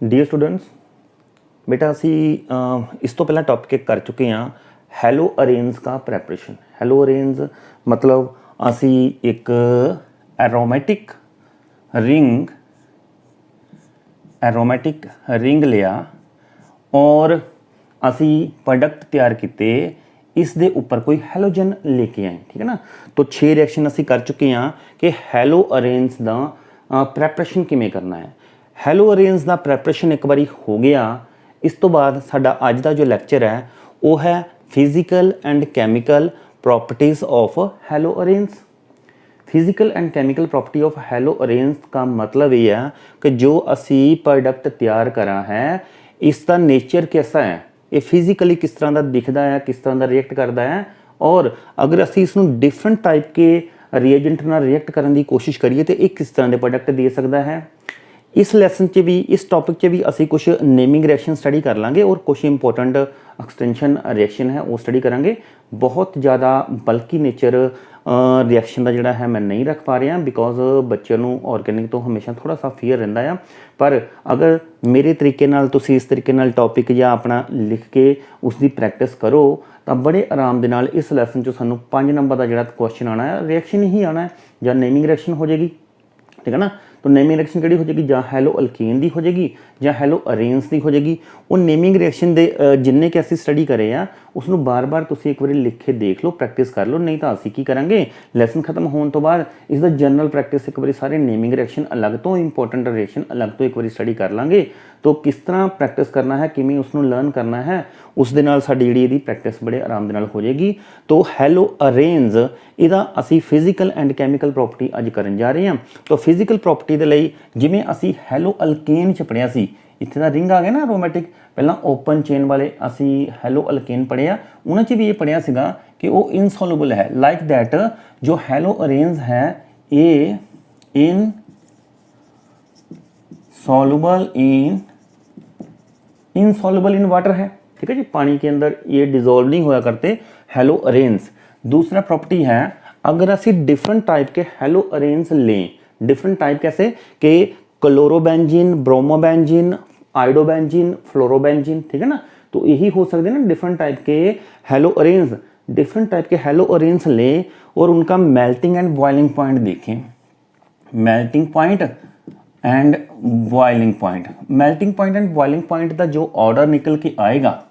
Dear students, बेटा असी इस तो पहला टॉपिक कर चुके हैं हैलो अरेंज का प्रैपरेशन। हैलो अरेंज मतलब असी एक एरोमेटिक रिंग लिया और असी प्रोडक्ट तैयार किए, इस दे उपर कोई हैलोजन लेके आए। ठीक है ना। तो 6 रिएक्शन असी कर चुके हैं कि हैलो अरेंज का प्रैपरेशन किमें करना है। हैलो अरेंज का प्रैपरेशन एक बारी हो गया, इस तो बाद साडा अज का जो लैक्चर है वो है physical and chemical properties of hello arrange. Physical and chemical property of hello arrange का मतलब ये है कि जो असी प्रोडक्ट तैयार करा है इसका नेचर कैसा है, ये फिजिकली किस तरह का दिखता है, किस तरह का रिएक्ट करता है, और अगर असी इसनूं डिफरेंट टाइप के रिएजेंट नाल रिएक्ट करने की कोशिश करिए तो ये किस तरह के प्रोडक्ट दे सकता है। इस लैसन च भी, इस टॉपिक च भी असी कुछ नेमिंग रिएक्शन स्टडी कर लांगे और कुछ इंपॉर्टेंट एक्सटेंशन रिएक्शन है वो स्टडी करांगे। बहुत ज़्यादा बल्कि नेचर रिएक्शन का जोड़ा है मैं नहीं रख पा रहा बिकॉज बच्चों को ऑर्गेनिक तो हमेशा थोड़ा सा फियर रहिंदा है। पर अगर मेरे तरीके नाल तुसी इस तरीके नाल टॉपिक या अपना लिख के उसकी प्रैक्टिस करो तो बड़े आराम दे नाल इस लैसन चो सानू 5 नंबर का जोड़ा क्वेश्चन आना है, रिएक्शन ही आना है या नेमिंग रिएक्शन हो जाएगी। ठीक है ना। तो नेमिंग रिएक्शन किहड़ी हो जाएगी, ਜਾਂ हैलो अल्केन दी हो जाएगी ਜਾਂ हैलो अरेंज दी हो जाएगी। वो नेमिंग रिएक्शन दे जिन्ने के असीं स्टडी करे आ उसनूं बार बार तुसीं एक बार लिख के देख लो, प्रैक्टिस कर लो। नहीं तो असीं की करांगे, लैसन खत्म होने तो बाद इसका जनरल प्रैक्टिस एक बार सारे नेमिंग रिएक्शन अलग तो इंपॉर्टेंट रिएक्शन अलग तो एक बार स्टडी कर लांगे। तो किस तरह प्रैक्टिस करना है, किवें उसनूं लर्न करना है, उस दे नाल साडी जिहड़ी इहदी प्रैक्टिस बड़े आराम दे नाल हो जाएगी। तो हैलो अरेंज इहदा असीं फिजिकल एंड कैमिकल प्रॉपर्टी अज करन जा रहे हैं। तो फिजिकल प्रॉपर्टी दे लई जिवें असीं हैलो अल्केन च पढ़िया सी, इत्थे दा रिंग आ गया ना एरोमेटिक, पहला ओपन चेन वाले असी हैलो अल्केन पढ़िया, उन्हां च भी ये पढ़िया सीगा कि वो इनसॉल्युबल है। लाइक दैट जो हैलो अरेंज है ये इनसॉल्युबल इन वाटर है। ठीक है जी, पानी के अंदर ये डिजोल्व नहीं होया करते हैलो अरेंज। दूसरा प्रॉपर्टी है अगर असी डिफरेंट टाइप के हैलो अरेंज लें, डिफरेंट टाइप कैसे कि क्लोरोबेंजीन, ब्रोमोबेंजीन, आइडोबेंजीन, फ्लोरोबेंजीन, ठीक है ना। तो यही हो सकते हैं ना डिफरेंट टाइप के हैलो अरेंज। डिफरेंट टाइप के हैलो अरेंज लें और उनका मेल्टिंग एंड बॉइलिंग पॉइंट देखें। Melting point and boiling point, melting point and boiling point का जो ऑर्डर निकल के आएगा,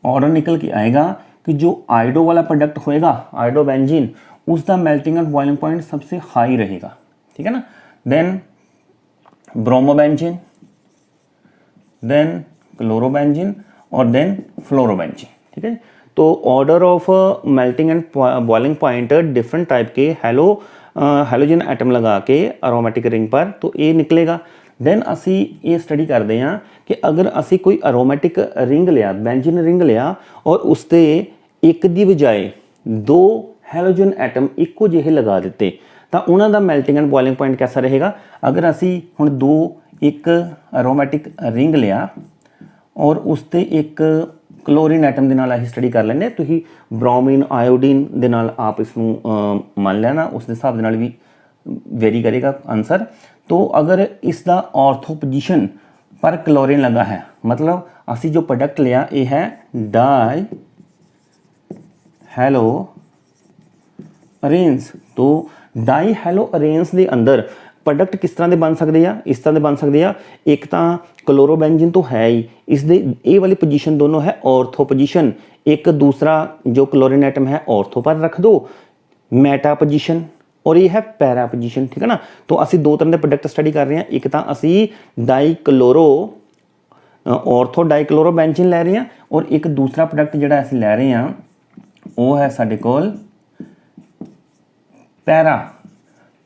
ऑर्डर निकल के आएगा कि जो आइडो वाला प्रोडक्ट होएगा आइडोबेंजीन, उसका मेल्टिंग एंड बॉइलिंग पॉइंट सबसे हाई रहेगा। ठीक है ना। देन ब्रोमोबेंजीन, देन क्लोरोबेंजीन और देन फ्लोरोबेंजीन। ठीक है। तो order of melting and boiling point different type के हैलोजन एटम लगा के अरोमेटिक रिंग पर तो ये निकलेगा। देन असी ये स्टडी करते हैं कि अगर असी कोई अरोमेटिक रिंग लिया, बेंजीन रिंग लिया और उसते एक दी बजाय 2 हैलोजन एटम इको जिहे लगा दिते तो उन्हों का मेल्टिंग एंड बॉइलिंग पॉइंट कैसा रहेगा। अगर असी हुण 2 एक अरोमेटिक रिंग लिया और उसते एक क्लोरीन एटम के नाल असीं स्टडी कर लैंदे, तुसीं ब्रोमीन आयोडीन दे नाल आप इसनूं मान लेना, उस हिसाब दे नाल भी वेरी करेगा आंसर। तो अगर इसका ऑर्थो पोजीशन पर क्लोरीन लगा है, मतलब असी जो प्रोडक्ट लिया ये है डाई हैलो अरेंज। तो डाई हैलो अरेंज के अंदर प्रोडक्ट किस तरह के बन सकते हैं, इस तरह के बन सकते हैं। एक तो क्लोरोबेंजीन तो है ही, इस ये वाली पोजीशन दोनों है ऑर्थो पोजीशन, एक दूसरा जो क्लोरीन एटम है ऑर्थो पर रख दो मेटा पोजीशन, और ये है पैरा पोजीशन। ठीक है ना। तो असी 2 तरह के प्रोडक्ट स्टडी कर रहे हैं, एक तो असी ऑर्थो डाइक्लोरोबेंजीन लै रहे हैं और एक दूसरा प्रोडक्ट जिहड़ा असी लै रहे हैं वो है साडे कोल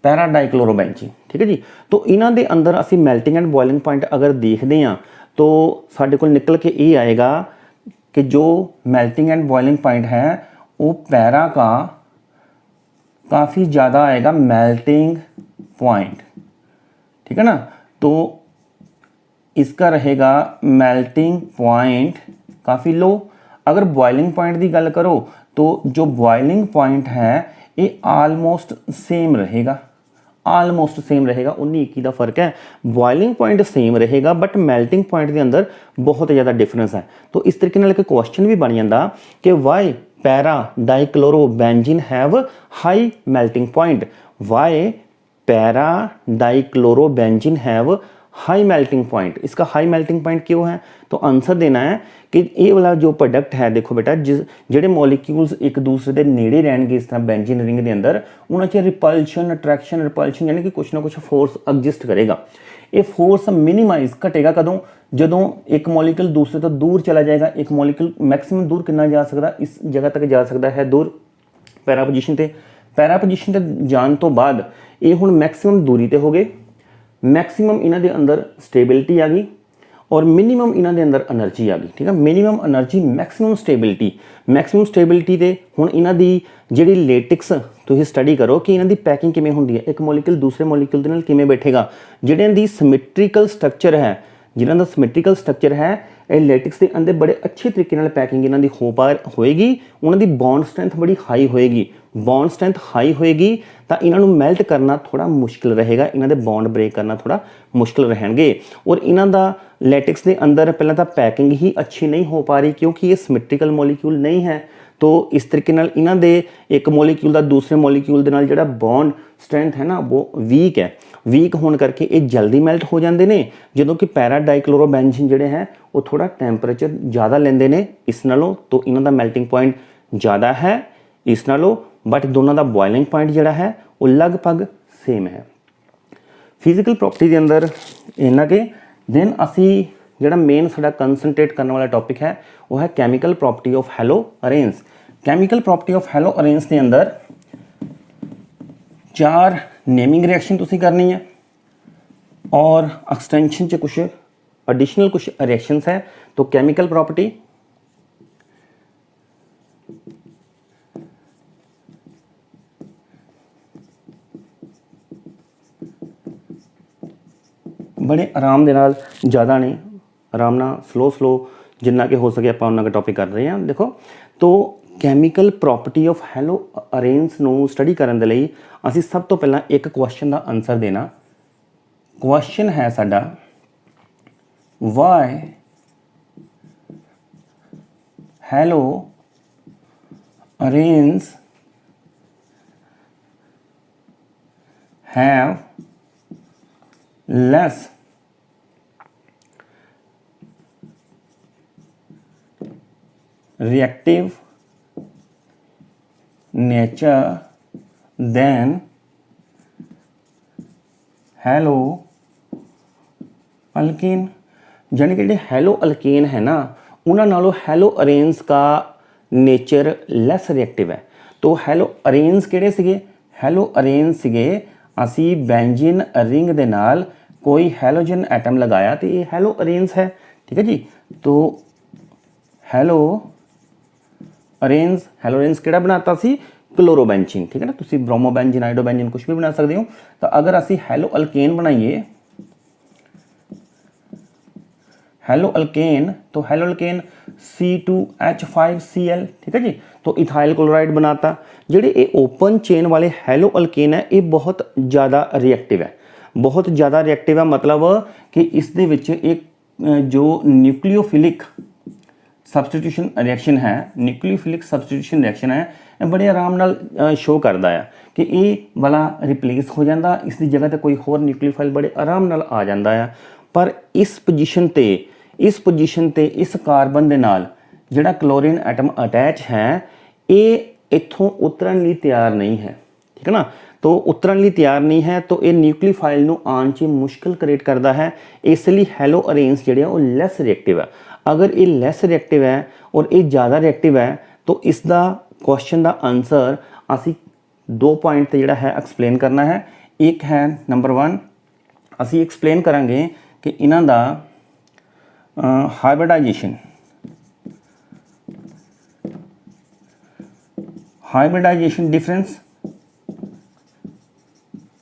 पैरा डाइक्लोरोबेंजीन। ठीक है जी। तो इन्हां दे अंदर असी मेल्टिंग एंड बॉइलिंग पॉइंट अगर देखते हैं तो साडे कोल निकल के ये आएगा कि जो मेल्टिंग एंड बॉइलिंग पॉइंट है वो पैरा का काफ़ी ज़्यादा आएगा मेल्टिंग पॉइंट। ठीक है ना। तो इसका रहेगा मेल्टिंग पॉइंट काफ़ी लो। अगर बॉइलिंग पॉइंट की गल करो तो जो बॉइलिंग पॉइंट है ये आलमोस्ट सेम रहेगा, ਆਲਮੋਸਟ ਸੇਮ ਰਹੇਗਾ, 19-21 ਦਾ ਫਰਕ ਹੈ। ਬੋਇਲਿੰਗ ਪੁਆਇੰਟ ਸੇਮ ਰਹੇਗਾ ਬਟ ਮੈਲਟਿੰਗ ਪੁਆਇੰਟ ਦੇ ਅੰਦਰ ਬਹੁਤ ਜ਼ਿਆਦਾ ਡਿਫਰੈਂਸ ਹੈ। तो इस तरीके नाल एक क्वेश्चन भी बन जाता कि why para dichlorobenzene have high melting point, why para dichlorobenzene have high melting point. इसका हाई मेल्टिंग पॉइंट क्यों है? तो आंसर देना है कि ये वाला जो प्रोडक्ट है, देखो बेटा, ਜਿਹੜੇ ਮੋਲੀਕਿਊल्स एक दूसरे ਦੇ ਨੇੜੇ ਰਹਿਣਗੇ ਇਸ ਤਰ੍ਹਾਂ ਬੈਂजीन रिंग ਦੇ ਅੰਦਰ, ਉਹਨਾਂ 'ਚ ਰਿਪਲਸ਼ਨ, ਅਟਰੈਕਸ਼ਨ, ਰਿਪਲਸ਼ਨ ਯਾਨੀ ਕਿ ਕੁਛ ਨਾ ਕੁਛ ਫੋਰਸ ਐਗजिस्ट ਕਰੇਗਾ। ਇਹ ਫੋਰਸ ਮਿਨੀਮਾਈਜ਼ ਘਟੇਗਾ ਕਦੋਂ? ਜਦੋਂ ਇੱਕ ਮੋਲੀਕੂਲ ਦੂਸਰੇ ਤੋਂ ਦੂਰ ਚਲਾ ਜਾਏਗਾ। ਇੱਕ ਮੋਲੀਕੂਲ ਮੈਕਸਿਮਮ ਦੂਰ ਕਿੰਨਾ ਜਾ ਸਕਦਾ? ਇਸ ਜਗ੍ਹਾ ਤੱਕ ਜਾ ਸਕਦਾ ਹੈ ਦੂਰ ਪੈਰਾ ਪੋਜੀਸ਼ਨ ਤੇ। ਪੈਰਾ ਪੋਜੀਸ਼ਨ ਤੇ ਜਾਣ ਤੋਂ ਬਾਅਦ ਇਹ ਹੁਣ ਮੈਕਸਿਮਮ ਦੂਰੀ ਤੇ ਹੋ ਗਏ, मैक्सिमम इन्हां दे अंदर स्टेबिलिटी आ गई और मिनीमम इन्हां दे अंदर एनर्जी आ गई। ठीक है, मिनीमम एनर्जी मैक्सिमम स्टेबिलिटी ते हुण इन्हां दी जिहड़ी लेटिक्स तुसीं स्टडी करो कि इन्हां दी पैकिंग किवें हुंदी है, एक मॉलिक्यूल दूसरे मॉलिक्यूल दे नाल किवें बैठेगा। जिहड़ियां दी सिमेट्रिकल स्ट्रक्चर है, जिन्हां दा सिमेट्रिकल स्ट्रक्चर है, ਇਹ लेटिक्स के अंदर बड़े अच्छे तरीके नाल पैकिंग इन्हां दी होएगी। उन्हां दी बॉन्ड स्ट्रेंथ बड़ी हाई होएगी। बॉन्ड स्ट्रेंथ हाई होएगी तो इन्हां नूं मेल्ट करना थोड़ा मुश्किल रहेगा, इन्हां दे बॉन्ड ब्रेक करना थोड़ा मुश्किल रहेंगे। और इन्हां दा लेटिक्स के अंदर पहले तो पैकिंग ही अच्छी नहीं हो पा रही क्योंकि ये सिमेट्रिकल मॉलिक्यूल नहीं है। तो इस तरीके नाल इन्हां दे एक मॉलिक्यूल का दूसरे मॉलिक्यूल दे नाल जिहड़ा बॉन्ड स्ट्रेंथ है ना वो वीक है। वीक होने करके ये जल्दी मैल्ट हो जाते हैं, जो कि पैरा डाइक्लोरोबेंजीन जिहड़े हैं वो थोड़ा टैंपरेचर ज़्यादा लेंदे ने इस नालों। तो इन्हां दा मेल्टिंग पॉइंट ज़्यादा है इस नालों, बट दोनों का बॉयलिंग पॉइंट जिहड़ा है वो लगभग सेम है। फिजिकल प्रॉपर्टी के अंदर इन्ना के देन असी जिहड़ा मेन साडा कंसनट्रेट करने वाला टॉपिक है वो है chemical property of haloarenes. Chemical property of haloarenes के अंदर 4 नेमिंग रिएक्शन तुसी करनी है और एक्सटेंशन च कुछ एडिशनल कुछ रिएक्शंस है। तो केमिकल प्रॉपर्टी बड़े आराम दे नाल, ज़्यादा नहीं, आराम ना स्लो जिन्ना कि हो सके आप उन्ना का टॉपिक कर रहे हैं। देखो तो कैमिकल प्रॉपर्टी ऑफ हैलो अरेंस नूं स्टडी करन दे लई असीं सब तो पहला एक क्वेश्चन का आंसर देना। क्वेश्चन है साडा why haloarenes have less reactive nature than haloalkane. यानी कि हैलो अल्केन है ना, उन्होंने नालों हैलो अरेंस का नेचर लैस रिएक्टिव है। तो हैलो अरेंस किहड़े सीगे? हैलो अरेंस सीगे असी बेंजीन रिंग दे नाल कोई हैलोजन एटम लगाया तो ये हैलो अरेंस है। ठीक है जी। तो हैलो अरेंस किहड़ा बनाता सी? क्लोरोबेंजीन। ठीक है ना, तुसी ब्रोमोबेंजीन, आइडोबेंजीन कुछ भी बना सकते हो। तो अगर असी हैलो अल्केन बनाइए, हैलो अल्केन, तो हैलो अल्केन C2H5Cl। ठीक है जी। तो इथाइल क्लोराइड बनाता। जिहड़े ये ओपन चेन वाले हैलो अल्केन है ये बहुत ज़्यादा रिएक्टिव है, बहुत ज़्यादा रिएक्टिव है। मतलब कि इस दे विच एक जो न्यूक्लियोफिलिक सबस्टिट्यूशन रिएक्शन है, न्यूक्लियोफिलिक सबस्टिट्यूशन रिएक्शन है, बड़े आराम नाल शो करता है कि ये वाला रिप्लेस हो जाता, इसकी जगह तो कोई होर न्यूक्लियोफाइल बड़े आराम नाल आ जाता है। पर इस पोजीशन ते इस कार्बन दे नाल जिहड़ा क्लोरीन एटम अटैच है ये इत्थों उतरन लई तैयार नहीं है। ठीक है ना, तो उतरन लई तैयार नहीं है, तो ये न्यूक्लियोफाइल नूं आउण च मुश्किल क्रिएट करता है। इसलिए हैलो अरेंस जिहड़े वो लैस रिएक्टिव है। अगर ये लैस रिएक्टिव है और ये ज़्यादा रिएक्टिव है तो इसका क्वेश्चन का आंसर असी 2 पॉइंट पर जिहड़ा है एक्सप्लेन करना है। एक है नंबर 1 असी एक्सप्लेन करांगे कि इन्हां दा हाइब्रिडाइजेशन डिफरेंस,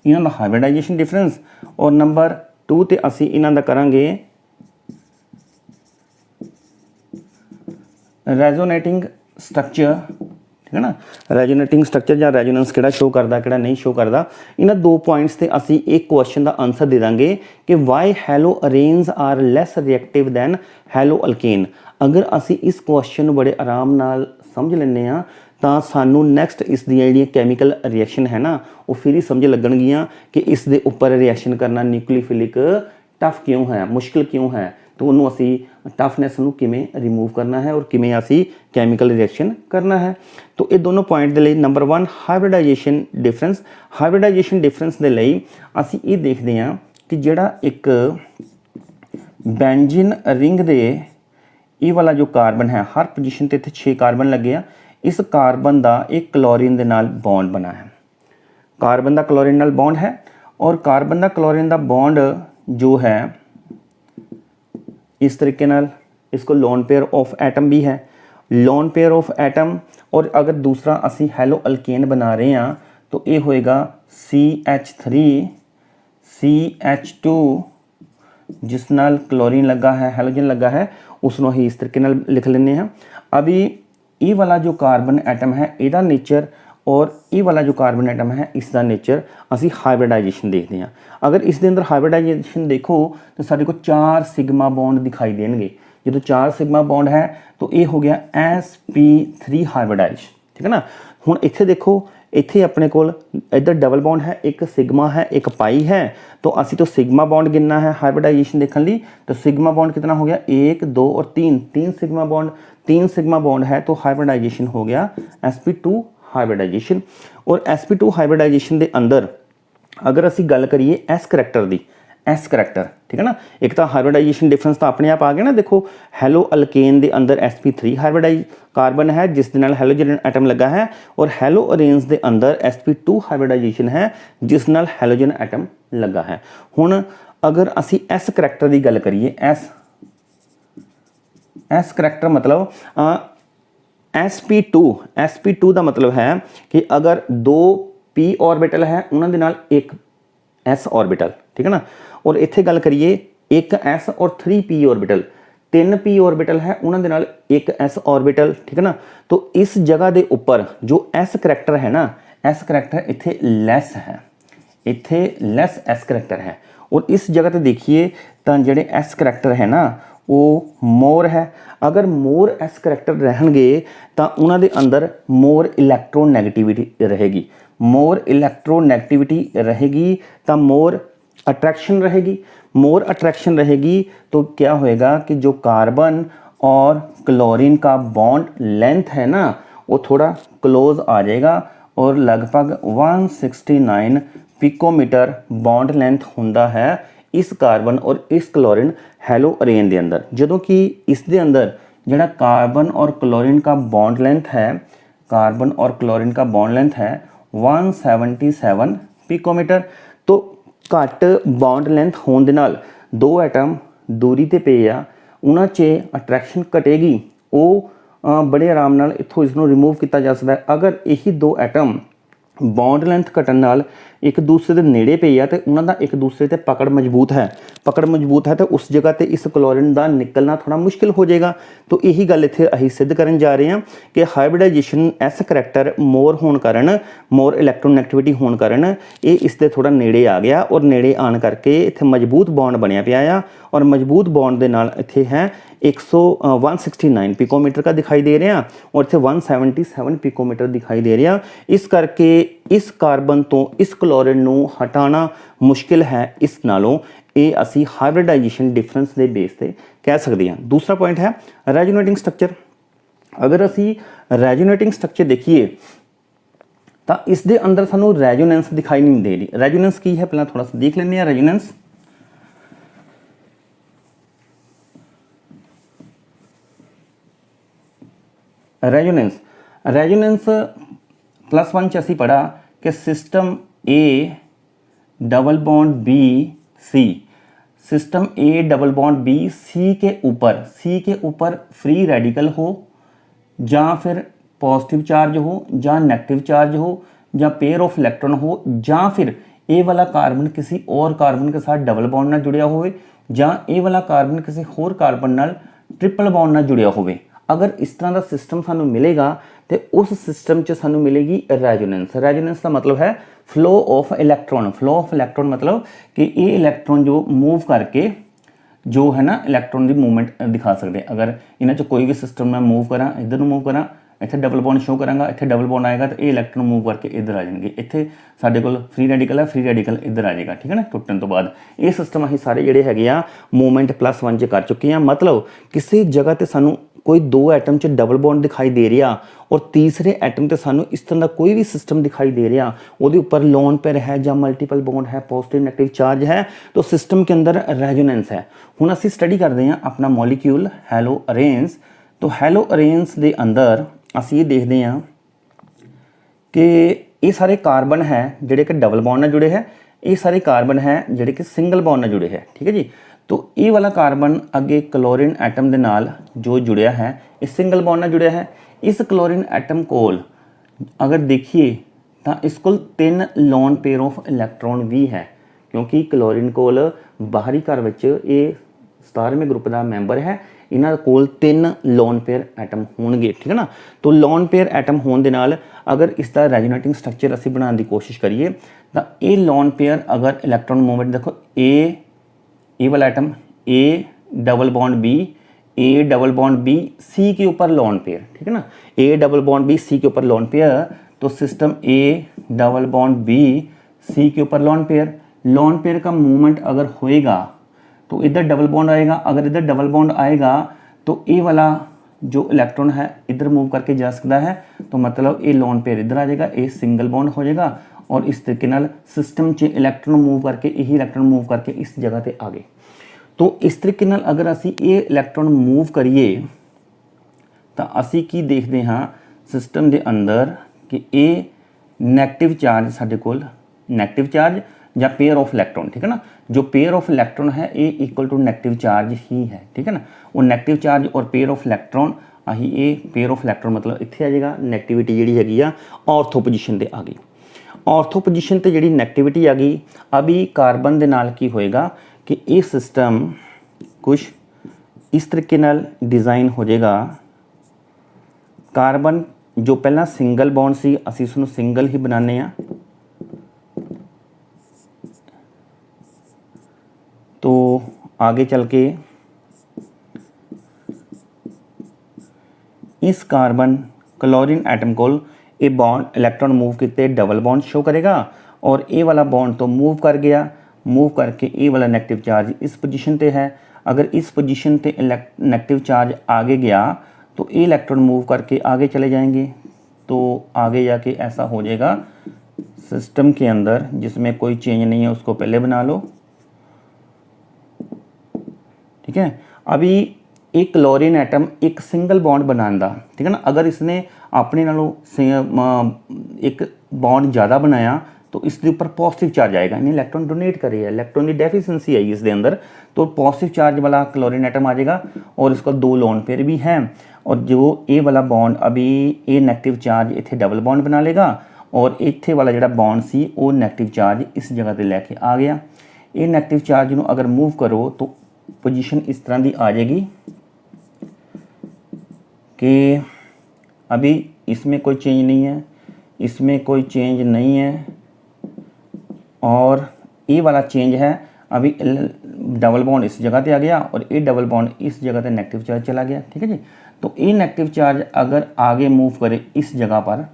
इन्हां दा हाइब्रिडाइजेशन डिफरेंस। और नंबर 2 ते असी इन्हां दा करांगे रेजोनेटिंग स्ट्रक्चर। ठीक है ना। रेजोनेटिंग स्ट्रक्चर या रेजोनेंस किहड़ा शो करदा किहड़ा नहीं शो करदा, इन्हां दो पॉइंट्स ते असी एक क्वेश्चन का आंसर दे देंगे कि why haloarenes are less reactive than haloalkane. अगर असी इस क्वेश्चन नूं बड़े आराम नाल समझ लैंदे आ ਤਾਂ ਸਾਨੂੰ ਨੈਕਸਟ ਇਸ ਦੀਆਂ ਜਿਹੜੀਆਂ ਕੈਮੀਕਲ ਰਿਐਕਸ਼ਨ ਹੈ ਨਾ ਉਹ ਫਿਰ ਹੀ ਸਮਝ ਲੱਗਣਗੀਆਂ ਕਿ ਇਸ ਦੇ ਉੱਪਰ ਰਿਐਕਸ਼ਨ ਕਰਨਾ ਨਿਊਕਲੀਓਫਿਲਿਕ ਟਫ ਕਿਉਂ ਹੈ, ਮੁਸ਼ਕਿਲ ਕਿਉਂ ਹੈ, तो ਉਹਨੂੰ ਅਸੀਂ ਟਫਨੈਸ ਨੂੰ ਕਿਵੇਂ ਰਿਮੂਵ ਕਰਨਾ ਹੈ ਔਰ ਕਿਵੇਂ ਅਸੀਂ ਕੈਮੀਕਲ ਰਿਐਕਸ਼ਨ ਕਰਨਾ ਹੈ। तो ਇਹ ਦੋਨੋਂ ਪੁਆਇੰਟ ਦੇ ਲਈ number 1 hybridisation difference. Hybridisation difference ਦੇ ਲਈ ਅਸੀਂ ਇਹ ਦੇਖਦੇ ਹਾਂ ਕਿ ਜਿਹੜਾ ਇੱਕ ਬੈਂਜ਼ੀਨ ਰਿੰਗ ਦੇ ਇਹ ਵਾਲਾ जो कार्बन है हर पोजीशन ਤੇ ਇੱਥੇ 6 कार्बन ਲੱਗੇ ਆ, इस कार्बन का एक क्लोरीन के नाल बॉन्ड बना है, कार्बन का क्लोरीन नाल बॉन्ड है और कार्बन का क्लोरीन का बॉन्ड जो है इस तरीके नाल इसको लोन पेयर ऑफ एटम भी है, लोन पेयर ऑफ एटम। और अगर दूसरा असी हैलो अल्केन बना रहे हैं तो ये होएगा CH3 CH2 जिस नाल क्लोरीन लगा है हैलोजन लगा है उसनों ही इस तरीके नाल लिख लेने हैं। अभी ये वाला जो कार्बन एटम है इहदा नेचर और ये वाला जो कार्बन एटम है इसका नेचर असी हाइब्रिडाइजेशन देखते हैं। अगर इस दे अंदर हाइब्रिडाइजेशन देखो तो सारे को 4 सिग्मा बॉन्ड दिखाई देंगे। जो 4 सिग्मा बॉन्ड है तो ये हो गया sp3 हाइब्रिडाइज, ठीक है ना। हुण इत्थे देखो इत्थे अपने कोल इधर डबल बॉन्ड है, एक सिग्मा है एक पाई है, तो असी तो सिग्मा बॉन्ड गिनना है हाइब्रिडाइजेशन देखने लिए। तो सिग्मा बॉन्ड कितना हो गया 1 2 और 3 सिग्मा बॉन्ड, 3 सिग्मा बॉन्ड है तो हाइब्रिडाइजेशन हो गया sp2 हाइब्रिडाइजेशन। और sp2 हाइब्रिडाइजेशन के अंदर अगर असी गल करिए एस करैक्टर की, एस करैक्टर ठीक है ना, एक तो हाइब्रिडाइजेशन डिफरेंस तो अपने आप आ गया ना। देखो हैलो अल्केन के अंदर sp3 हाइब्रिडाइज कार्बन है जिस दे नाल हैलोजन एटम लगा है और हैलो अरेन्स के अंदर sp2 हाइब्रिडाइजेशन है जिस नाल हैलोजन एटम लगा है। हुण अगर असी एस करैक्टर की गल करिए, एस करैक्टर मतलब sp2 का मतलब है कि अगर 2 p ऑर्बिटल है उन्होंने नाल एक s ऑर्बिटल, ठीक है ना। और इत्थे गल करिए एक s और 3 p ऑर्बिटल, 3 p ऑर्बिटल है उन्होंने नाल एक s ऑर्बिटल, ठीक है ना। तो इस जगह के ऊपर जो s करैक्टर है ना, s करैक्टर इत्थे लैस है, इत्थे लैस s करैक्टर है। और इस जगह पे देखिए तो जेडे s करैक्टर है ना वो मोर है। अगर मोर एस करैक्टर रहनगे तो उन्होंने अंदर मोर इलैक्ट्रोनैगेटिविटी रहेगी, मोर इलैक्ट्रोनैगेटिविटी रहेगी तो मोर अट्रैक्शन रहेगी, मोर अट्रैक्शन रहेगी तो क्या होएगा कि जो कार्बन और क्लोरीन का बॉन्ड लेंथ है ना वो थोड़ा क्लोज आ जाएगा और लगभग 169 पिकोमीटर बॉन्ड लेंथ हुंदा है इस कार्बन और इस क्लोरीन हैलो अरेन के अंदर। जदों कि इस दे अंदर जिहड़ा कार्बन और क्लोरीन का बॉन्ड लेंथ है, कार्बन और क्लोरीन का बॉन्ड लेंथ है 177 पिकोमीटर। तो घट बॉन्ड लेंथ होने दे नाल दो एटम दूरी ते पे आ, उन्हां च अट्रैक्शन घटेगी, वो बड़े आराम नाल इत्थों इसनूं रिमूव किया जा सकता है। अगर यही दो एटम बॉन्ड लेंथ घटन नाल एक दूसरे के नेड़े पे आ तो उन्होंने एक दूसरे से पकड़ मजबूत है तो उस जगह ते इस क्लोरीन का निकलना थोड़ा मुश्किल हो जाएगा। तो यही गल इत्थे असीं सिद्ध करन जा रहे हैं कि हाइब्रिडाइजेशन एस करैक्टर मोर होने कारण, मोर इलैक्ट्रोनैगेटिविटी होने कारण ये इसके थोड़ा नेड़े आ गया और नेड़े आने करके इत्थे मजबूत बॉन्ड बनया पिया आ और मजबूत बॉन्ड के नाल इत्थे है 169 पिकोमीटर का दिखाई दे रहा और इत्थे 177 पिकोमीटर दिखाई दे रहा। इस करके इस कार्बन तो इस क्लोरीन नूं हटाना मुश्किल है इस नालों, ये असी हाइब्रिडाइजेशन डिफरेंस के बेस से कह सकते हैं। दूसरा पॉइंट है रेजोनेटिंग स्ट्रक्चर। अगर असी रेजोनेटिंग स्ट्रक्चर देखिए तो इस दे अंदर सानू रेजोनेंस दिखाई नहीं दे रही। रेजोनेंस की है पहला थोड़ा सा देख लेने। रेजोनेंस रेजोनेंस +1 च असी पढ़ा कि system A double bond B C, system A double bond B C के ऊपर फ्री रेडिकल हो या फिर पॉजिटिव चार्ज हो या नेगेटिव चार्ज हो या पेयर ऑफ इलेक्ट्रॉन हो या फिर ए वाला कार्बन किसी और कार्बन के साथ डबल बॉन्ड नाल जुड़िया हो या ए वाला कार्बन किसी होर कार्बन नाल ट्रिपल बॉन्ड नाल जुड़िया हो। अगर इस तरह का सिस्टम सानू मिलेगा तो उस सिस्टम च सानू मिलेगी रेजोनेंस। रेजोनेंस का मतलब है flow of electron. Flow of electron मतलब कि ये इलैक्ट्रॉन जो मूव करके जो है ना इलैक्ट्रॉन की मूवमेंट दिखा सकते। अगर इन्हां च कोई भी सिस्टम मैं मूव करा, इधर नूं मूव करा, इत्थे डबल बॉन्ड शो करांगा, इत्थे डबल बॉन्ड आएगा तो ये इलैक्ट्रॉन मूव करके इधर आ जाएंगे। इत्थे साडे कोल फ्री रेडिकल है, फ्री रेडिकल इधर आ जाएगा, ठीक है ना, टुटन तो बाद। ये सिस्टम असीं सारे जिहड़े हैगे आ मूवमेंट +1 च कर चुके हैं। मतलब किसी जगह ते सानू कोई दो एटम च डबल बॉन्ड दिखाई दे रहा और तीसरे एटम ते सानू इस तरह का कोई भी सिस्टम दिखाई दे रहा, वो ऊपर लोन पेयर है या मल्टीपल बॉन्ड है, पॉजिटिव नेगेटिव चार्ज है, तो सिस्टम के अंदर रेजोनेंस है। हुण असीं स्टडी करते हैं अपना मॉलिक्यूल हैलो अरेंस। तो हैलो अरेंस के अंदर असीं ये देखते हैं कि ये सारे कार्बन है जिहड़े कि डबल बॉन्ड नाल जुड़े है, ये सारे कार्बन है जिहड़े कि सिंगल बॉन्ड नाल जुड़े है, ठीक है जी। तो ये वाला कार्बन अगे क्लोरीन एटम के नाल जो जुड़िया है, ये सिंगल बॉन्ड नाल जुड़िया है। इस क्लोरीन एटम कोल अगर देखिए तो इस कोल 3 लोन पेयर ऑफ इलैक्ट्रॉन भी है, क्योंकि क्लोरीन कोल बाहरी घर विच ये 17वें ग्रुप का मैंबर है। इन्हां कोल 3 लोन पेयर एटम होणगे, ठीक है ना। तो लोन पेयर एटम होने दे नाल अगर इसका रेजोनेटिंग स्ट्रक्चर असीं बनाने की कोशिश करिए तो ये लोन पेयर अगर इलैक्ट्रॉन मूवमेंट देखो ए वाला atom A double bond B, A double bond B C के ऊपर लोन पेयर, ठीक है ना, A double bond B C के ऊपर लोन पेयर। तो system A double bond B C के ऊपर लोन पेयर का मूवमेंट अगर होएगा तो इधर डबल बॉन्ड आएगा। अगर इधर डबल बॉन्ड आएगा तो ये वाला जो इलैक्ट्रॉन है इधर मूव करके जा सकता है, तो मतलब ये लोन पेयर इधर आ जाएगा, ये सिंगल बॉन्ड हो जाएगा और इस तरीके नाल सिस्टम च इलैक्ट्रॉन मूव करके यही इलैक्ट्रॉन मूव करके इस जगह पे आ गए। तो इस तरीके नाल अगर असी ये इलैक्ट्रॉन मूव करिए तो असी की देखते हाँ सिस्टम के अंदर कि ये नैगेटिव चार्ज साडे कोल नैगेटिव चार्ज या पेयर ऑफ इलैक्ट्रॉन, ठीक है ना। जो पेयर ऑफ इलैक्ट्रॉन है ये इक्वल टू नैगेटिव चार्ज ही है, ठीक है ना। वो नैगेटिव चार्ज और पेयर ऑफ इलैक्ट्रॉन आही ये पेयर ऑफ इलैक्ट्रॉन मतलब इत्थे आ जाएगा। नैगेटिविटी जिहड़ी हैगी आ ऑर्थो पोजीशन ते आ गई। ऑर्थो पोजीशन ते जिहड़ी नैगेटिविटी आ गई, अभी कार्बन दे नाल की होएगा कि ये सिस्टम कुछ इस तरीके नाल डिज़ाइन हो जाएगा। कार्बन जो पहला सिंगल बॉन्ड सी असीं इसनूं सिंगल ही बनाने आ, तो आगे चल के इस कार्बन क्लोरीन एटम को ये बॉन्ड इलैक्ट्रॉन मूव किते डबल बॉन्ड शो करेगा और ये वाला बॉन्ड तो मूव कर गया, मूव करके ये वाला नेगेटिव चार्ज इस पोजीशन पे है। अगर इस पोजीशन पे नेगेटिव चार्ज आगे गया तो ये इलैक्ट्रॉन मूव करके आगे चले जाएंगे, तो आगे जाके ऐसा हो जाएगा सिस्टम के अंदर जिसमें कोई चेंज नहीं है उसको पहले बना लो, ठीक है। अभी एक क्लोरीन एटम एक सिंगल बॉन्ड बनांदा, ठीक है ना। अगर इसने अपने नालों एक बॉन्ड ज़्यादा बनाया तो इसके ऊपर पॉजिटिव चार्ज आएगा, यानी इलैक्ट्रॉन डोनेट कर रही है, इलैक्ट्रॉन की डेफिशिएंसी आई इसके अंदर, तो पॉजिटिव चार्ज वाला क्लोरीन एटम आ जाएगा और इसका 2 लोन पेयर भी हैं। और जो ए वाला बॉन्ड अभी ए नेगेटिव चार्ज इत्थे डबल बॉन्ड बना लेगा और इत्थे वाला जिहड़ा बॉन्ड सी वो नेगेटिव चार्ज इस जगह पे लैके आ गया। ये नेगेटिव चार्ज नूं अगर मूव करो तो पोजीशन इस तरह की आ जाएगी कि अभी इसमें कोई चेंज नहीं है, इसमें कोई चेंज नहीं है और ये वाला चेंज है। अभी डबल बॉन्ड इस जगह पे आ गया और ये डबल बॉन्ड इस जगह पे नेगेटिव चार्ज चला गया, ठीक है जी। तो ये नेगेटिव चार्ज अगर आगे मूव करे इस जगह पर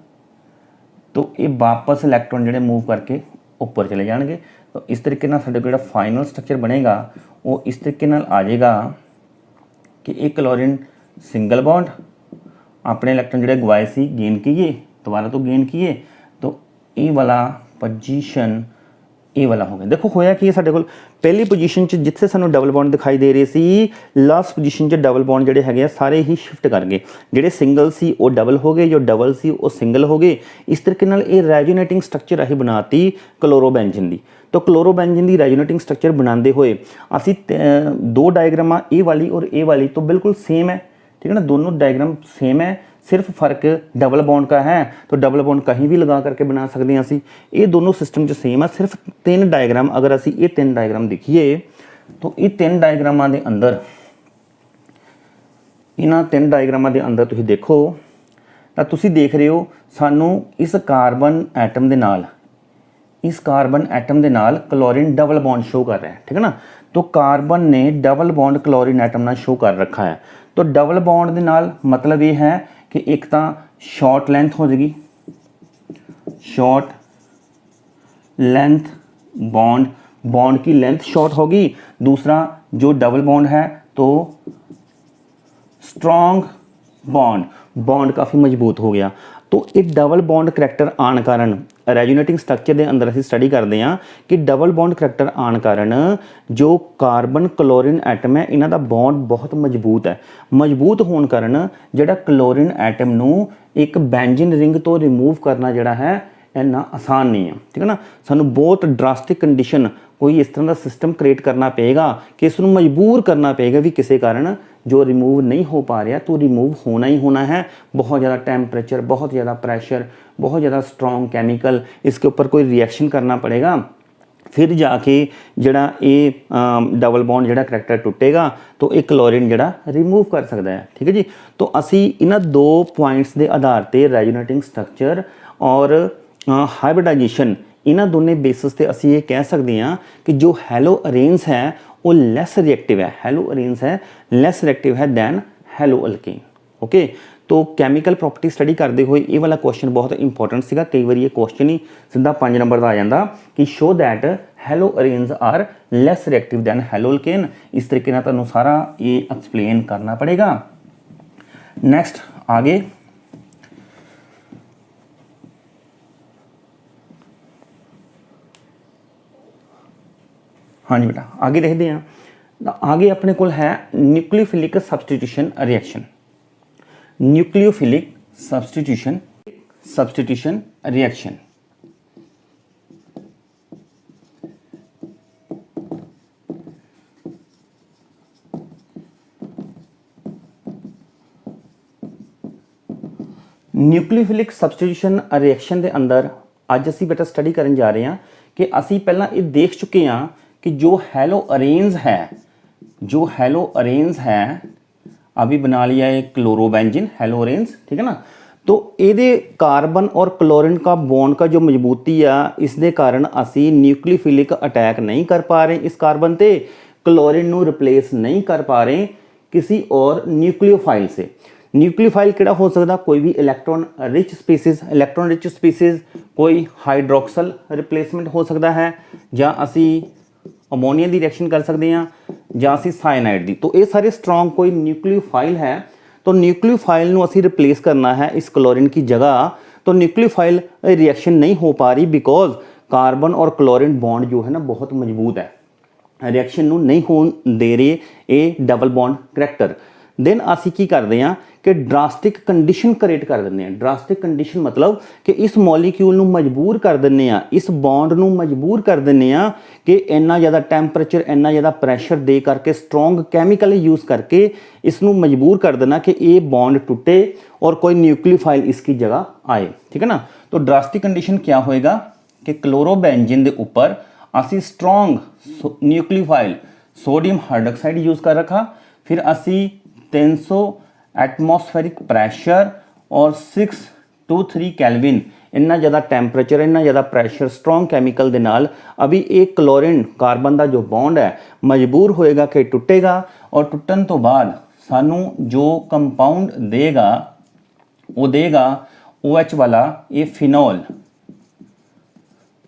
तो ये वापस इलैक्ट्रॉन जिहड़े मूव करके ऊपर चले जाएंगे। तो इस तरीके नाल साडे कोल जिहड़ा फाइनल स्ट्रक्चर बनेगा वो इस तरीके नाल आ जाएगा कि एक क्लोरीन सिंगल बॉन्ड अपने इलैक्ट्रॉन जिहड़े गवाए सी गेन किए, दोबारा तो गेन किए, तो ये वाला पोजीशन ए वाला हो गया। देखो होया कि साडे कोल पहली पोजीशन च जिथे सानू डबल बॉन्ड दिखाई दे रहे सी, लास्ट पोजीशन च डबल बॉन्ड जिहड़े हैगे सारे ही शिफ्ट कर गए। जिहड़े सिंगल सी वो डबल हो गए, जो डबल सी वो सिंगल हो गए। इस तरीके नाल ये रेजोनेटिंग स्ट्रक्चर असीं बनाती क्लोरोबेंजीन दी। तो क्लोरोबेंजीन दी रेजोनेटिंग स्ट्रक्चर बनाते हुए असीं 2 डायग्रामा ए वाली और ए वाली तो बिल्कुल सेम है, ठीक है ना। दोनों डायग्राम सेम है, सिर्फ फर्क डबल बॉन्ड का है, तो डबल बॉन्ड कहीं भी लगा करके बना सकते हैं असी। ये दोनों सिस्टम जो सेम है, सिर्फ 3 डायग्राम अगर असी ये 3 डायग्राम देखिए तो ये 3 डायग्रामां दे अंदर इन्हां 3 डायग्रामां दे अंदर तुसीं देखो ਤਾਂ ਤੁਸੀਂ ਦੇਖ ਰਹੇ ਹੋ ਸਾਨੂੰ ਇਸ ਕਾਰਬਨ ਐਟਮ ਦੇ ਨਾਲ क्लोरीन डबल बॉन्ड शो कर रहा है, ठीक है ना। तो कार्बन ने डबल बॉन्ड क्लोरीन एटम नाल शो कर रखा है। तो डबल बॉन्ड दे नाल मतलब ये है कि एक तो शॉर्ट लेंथ हो जाएगी, शॉर्ट लेंथ बॉन्ड की लेंथ शॉर्ट होगी। दूसरा जो डबल बॉन्ड है तो स्ट्रॉन्ग बॉन्ड काफ़ी मजबूत हो गया। तो एक डबल बॉन्ड करैक्टर आने कारण रेजोनेटिंग स्ट्रक्चर के अंदर असीं स्टडी करते हैं कि डबल बॉन्ड करैक्टर आने कारण जो कार्बन क्लोरीन एटम है इन्हां दा बॉन्ड बहुत मजबूत होने कारण जिहड़ा क्लोरीन एटम नूं एक बेंजीन रिंग तो रिमूव करना जिहड़ा है इन्ना आसान नहीं है, ठीक है ना। सानूं बहुत ड्रास्टिक कंडीशन कोई इस तरह का सिस्टम क्रिएट करना पेगा कि इसनूं मजबूर करना पेगा भी किसी कारण जो रिमूव नहीं हो पा रहा तो रिमूव होना ही होना है। बहुत ज़्यादा टैंपरेचर, बहुत ज़्यादा प्रेशर, बहुत ज़्यादा स्ट्रॉन्ग केमिकल, इसके ऊपर कोई रिएक्शन करना पड़ेगा, फिर जाके जड़ा ये डबल बॉन्ड जड़ा करैक्टर टुटेगा तो एक क्लोरीन जड़ा रिमूव कर सकता है, ठीक है जी। तो असी इन्हां दो पॉइंट्स के आधार पर रेजोनेटिंग स्ट्रक्चर और हाइब्रिडाइजेशन इन्हां दोनों बेसिस ते असी ये कह सकते हैं कि जो हैलो अरेन्स है वो लैस रिएक्टिव है, हैलो अरेन्स है लैस रिएक्टिव है दैन हैलो अल्केन। ओके, तो कैमिकल प्रॉपर्टी स्टडी करते हुए ये वाला क्वेश्चन बहुत इंपॉर्टेंट सीगा। कई बार ये क्वेश्चन ही सीधा 5 नंबर का आ जाता कि show that haloarenes are less reactive than haloalkane. इस तरीके ना तुहानूं सारा ये एक्सप्लेन करना पड़ेगा। नैक्सट आगे हाँ जी बेटा आगे देखते हैं। आगे अपने को है nucleophilic substitution reaction. Nucleophilic substitution reaction nucleophilic substitution reaction के अंदर अज असी बेटा स्टडी करन जा रहे हैं कि असी पहला ये देख चुके हैं कि जो हैलो अरेन्स है अभी बना लिया है क्लोरोबेंजीन हैलो अरेन्स, ठीक है ना। तो ये कार्बन और क्लोरीन का बॉन्ड का जो मजबूती है इसके कारण असी न्यूक्लियोफिलिक अटैक नहीं कर पा रहे इस कार्बन ते, क्लोरीन नू रिप्लेस नहीं कर पा रहे किसी और न्यूक्लियोफाइल से। न्यूक्लियोफाइल किहड़ा हो सकता, कोई भी इलैक्ट्रॉन रिच स्पीसीज, कोई हाइड्रोक्सल रिप्लेसमेंट हो सकता है, या असी अमोनीया की रिएक्शन कर सकते हैं, या असी साइनाइड की। तो ये सारे स्ट्रॉन्ग कोई न्यूक्लियोफाइल है। तो न्यूक्लियोफाइल नू असी रिप्लेस करना है इस क्लोरीन की जगह। तो न्यूक्लियोफाइल रिएक्शन नहीं हो पा रही बिकॉज कार्बन और क्लोरीन बॉन्ड जो है ना बहुत मजबूत है, रिएक्शन नू नहीं हो दे रहे ये डबल बॉन्ड करैक्टर। देन असी की करते हैं कि ड्रास्टिक कंडीशन क्रिएट कर देंगे हैं। ड्रास्टिक कंडीशन मतलब कि इस मॉलीक्यूल नू मजबूर कर देंगे हैं, इस बॉन्ड नू मजबूर कर देंगे हैं कि इन्ना ज़्यादा टैंपरेचर, इन्ना ज़्यादा प्रेशर दे करके स्ट्रॉन्ग कैमिकल यूज़ करके इसनू मजबूर कर देना कि ये बॉन्ड टूटे और कोई न्यूक्लियोफाइल इसकी जगह आए, ठीक है ना। तो ड्रास्टिक कंडीशन क्या होएगा कि क्लोरोबेंजीन के ऊपर असी strong nucleophile sodium hydroxide use कर रखा, फिर असी 300 एटमॉस्फेरिक प्रेशर और 6 to 3 केल्विन इन्ना ज़्यादा टैंपरेचर, इन्ना ज़्यादा प्रेशर स्ट्रॉन्ग कैमिकल के नाल अभी एक क्लोरीन कार्बन का जो बॉन्ड है मजबूर होएगा कि टुटेगा, और टुटन तो बाद सानू जो कंपाउंड देगा वो देगा OH वाला ये फिनोल।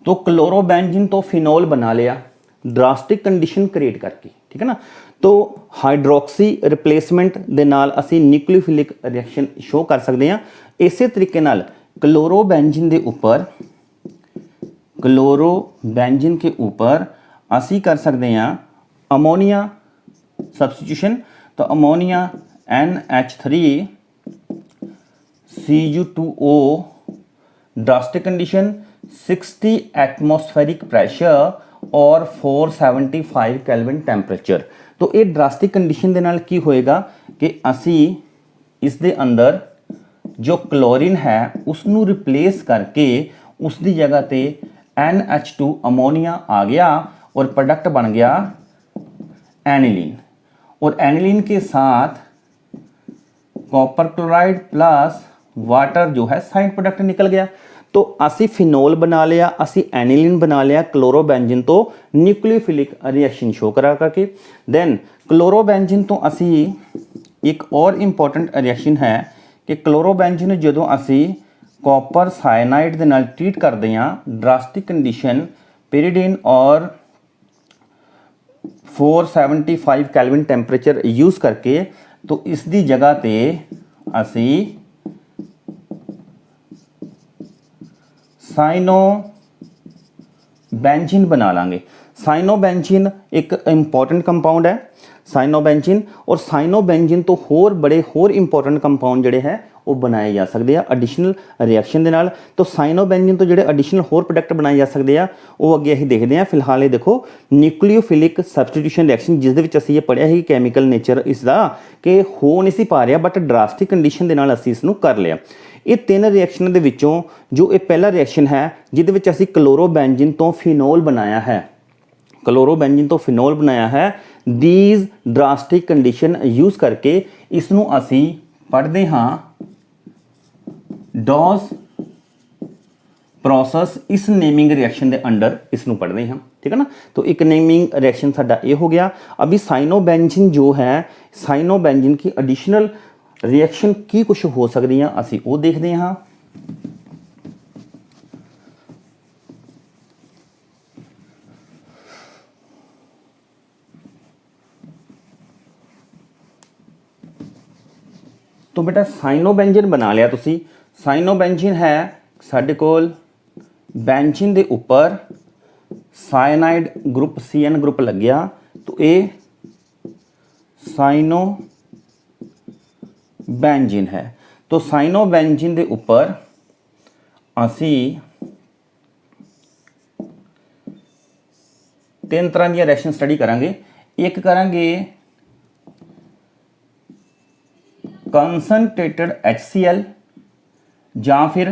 तो क्लोरोबेंजीन तो फिनोल बना लिया ड्रास्टिक कंडीशन क्रिएट करके, ठीक है ना। तो हाइड्रोक्सी रिप्लेसमेंट दे नाल असी न्यूक्लियोफिलिक रिएक्शन शो कर सकते हैं। इस तरीके नाल क्लोरोबेंजीन के ऊपर असी कर सकते हैं अमोनीया सब्सटीट्यूशन। तो अमोनीया NH3 Cu2O drastic condition 60 atmospheric pressure और 475 केल्विन टैंपरेचर। तो ये ड्रास्टिक कंडीशन के नाल की होएगा कि असी इस दे अंदर जो क्लोरीन है उसनू रिप्लेस करके उसकी जगह पे NH2 अमोनिया आ गया और प्रोडक्ट बन गया एनिलीन, और एनिलीन के साथ कॉपर क्लोराइड प्लस वाटर जो है साइड प्रोडक्ट निकल गया। तो असी फिनोल बना लिया, असी एनिलीन बना लिया क्लोरोबेंजीन तो न्यूक्लियोफिलिक रिएक्शन शो करा करके। दैन क्लोरोबेंजीन तो असी एक और इंपॉर्टेंट रिएक्शन है कि क्लोरोबेंजीन जो असी कॉपर साइनाइड दे नाल ट्रीट करते हैं ड्रास्टिक कंडीशन पेरिडीन और 475 कैल्विन टैंपरेचर यूज़ करके, तो इसकी जगह पे असी साइनोबेंजीन बना लांगे। साइनोबेंजीन एक इंपॉर्टेंट कंपाउंड है साइनोबेंजीन, और साइनोबेंजीन तो होर बड़े होर इंपॉर्टेंट कंपाउंड जोड़े है वो बनाए जा सकते हैं एडिशनल रिएक्शन के नाल। तो साइनोबेंजीन तो जोड़े एडिशनल होर प्रोडक्ट बनाए जा सकते हैं वो अगे असीं देखते हैं। फिलहाल ये देखो न्यूक्लियोफिलिक सबस्टिट्यूशन रिएक्शन जिस दे विच असीं ये पढ़िया ही कैमिकल नेचर इसका कि हो नहीं सी पा रहा बट ड्रास्टिक कंडीशन के नाल असीं इसनूं कर लिया। ये तीन रिएक्शन के विचों जो ये पहला रिएक्शन है जिहदे विच असीं क्लोरोबेंजीन तो फिनोल बनाया है, क्लोरोबेंजीन तो फिनोल बनाया है, दीज ड्रास्टिक कंडीशन यूज करके इसनूं असीं पढ़ते हाँ डॉस प्रोसेस इस नेमिंग रिएक्शन के अंडर इसनूं पढ़ते हैं, ठीक है ना। तो एक नेमिंग रिएक्शन साडा ये हो गया। अभी साइनोबेंजीन जो है साइनोबेंजीन की एडिशनल रिएक्शन की कुछ हो सकती हैं असीं वो देखते हाँ। तो बेटा साइनोबेंजीन बना लिया तुसी। साइनोबेंजीन है साडे कोल बेंजीन दे उपर साइनाइड ग्रुप CN ग्रुप लग गया, तो ये साइनोबेंजीन है। तो साइनोबेंजीन दे उपर असी तीन तरह की रिएक्शन स्टडी करांगे। एक करांगे कंसनट्रेटेड HCl या फिर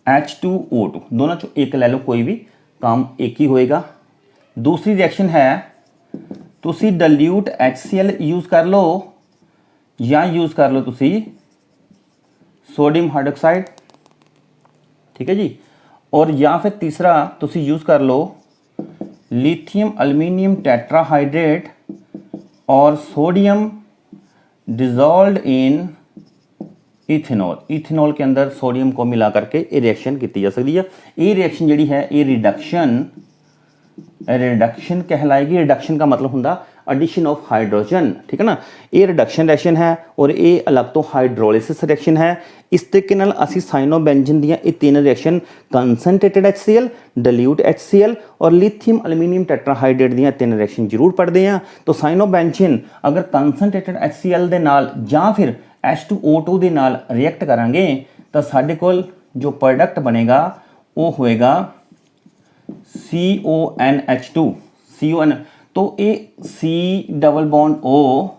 H2O2, दोनों चो एक ले लो, कोई भी काम एक ही होएगा। दूसरी रिएक्शन है तुसी डल्यूट HCl यूज कर लो या यूज कर लो तुसी सोडियम हाइड्रोक्साइड, ठीक है जी। और या फिर तीसरा तुसी यूज कर लो लिथियम एल्यूमिनियम टेट्राहाइड्रेट और सोडियम डिजॉल्व्ड इन इथेनॉल। इथेनॉल के अंदर सोडियम को मिला करके ये रिएक्शन की जा सकती है। ये रिएक्शन जी है ये रिडक्शन कहलाएगी। रिडक्शन का मतलब होंगे एडिशन ऑफ हाइड्रोजन, ठीक है ना। ये रिडक्शन रिएक्शन है और ये अलग तो हाइड्रोलिसिस रिएक्शन है। इस तरीके नाल असी साइनोबेंजीन दी ये तीन reaction concentrated HCl, dilute HCl और लिथियम एल्यूमिनियम टेट्राहाइड्रेट दी तीन रिएक्शन जरूर पढ़ते हैं। तो साइनोबेंजीन अगर कंसनट्रेटेड HCl दे नाल या फिर H2O2 दे नाल रिएक्ट करांगे तो साडे कोल जो प्रोडक्ट बनेगा वो होएगा CONH2 CON। तो ये C डबल बॉन्ड O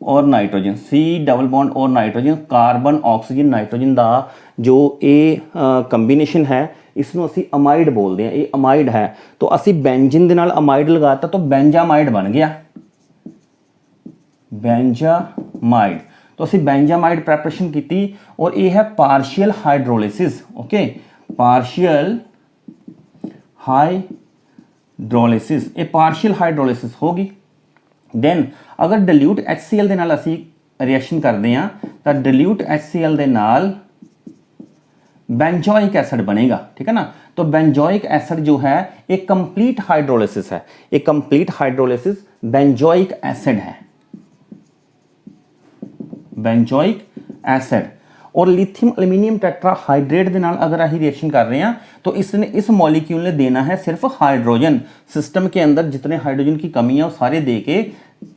और नाइट्रोजन, C डबल बॉन्ड और नाइट्रोजन, कार्बन ऑक्सीजन नाइट्रोजन का जो ये कंबीनेशन है इसनों असी अमाइड बोलते हैं। ये अमाइड है तो असी बेंजीन दे नाल अमाइड लगाता तो बेंजामाइड बन गया, बेंजामाइड। तो असी बेंजामाइड प्रेपरेशन की और ये है partial hydrolysis. Okay, partial hydrolysis, ये पार्शियल हाइड्रोलिसिस होगी। देन अगर डिल्यूट HCl दे नाल असी रिएक्शन करते हैं तो डिल्यूट HCl दे नाल बेंजोइक एसिड बनेगा, ठीक है ना। तो बेंजोइक एसिड जो है एक कंप्लीट हाइड्रोलिसिस है, एक कंप्लीट हाइड्रोलिसिस बेंजोइक एसिड है, बेंजोइक एसिड। और लिथियम एल्यूमिनियम टेट्राहाइड्रेट के नाल अगर अही रिएक्शन कर रहे हैं तो इसने इस मॉलिक्यूल ने देना है सिर्फ हाइड्रोजन। सिस्टम के अंदर जितने हाइड्रोजन की कमी है वो सारे दे के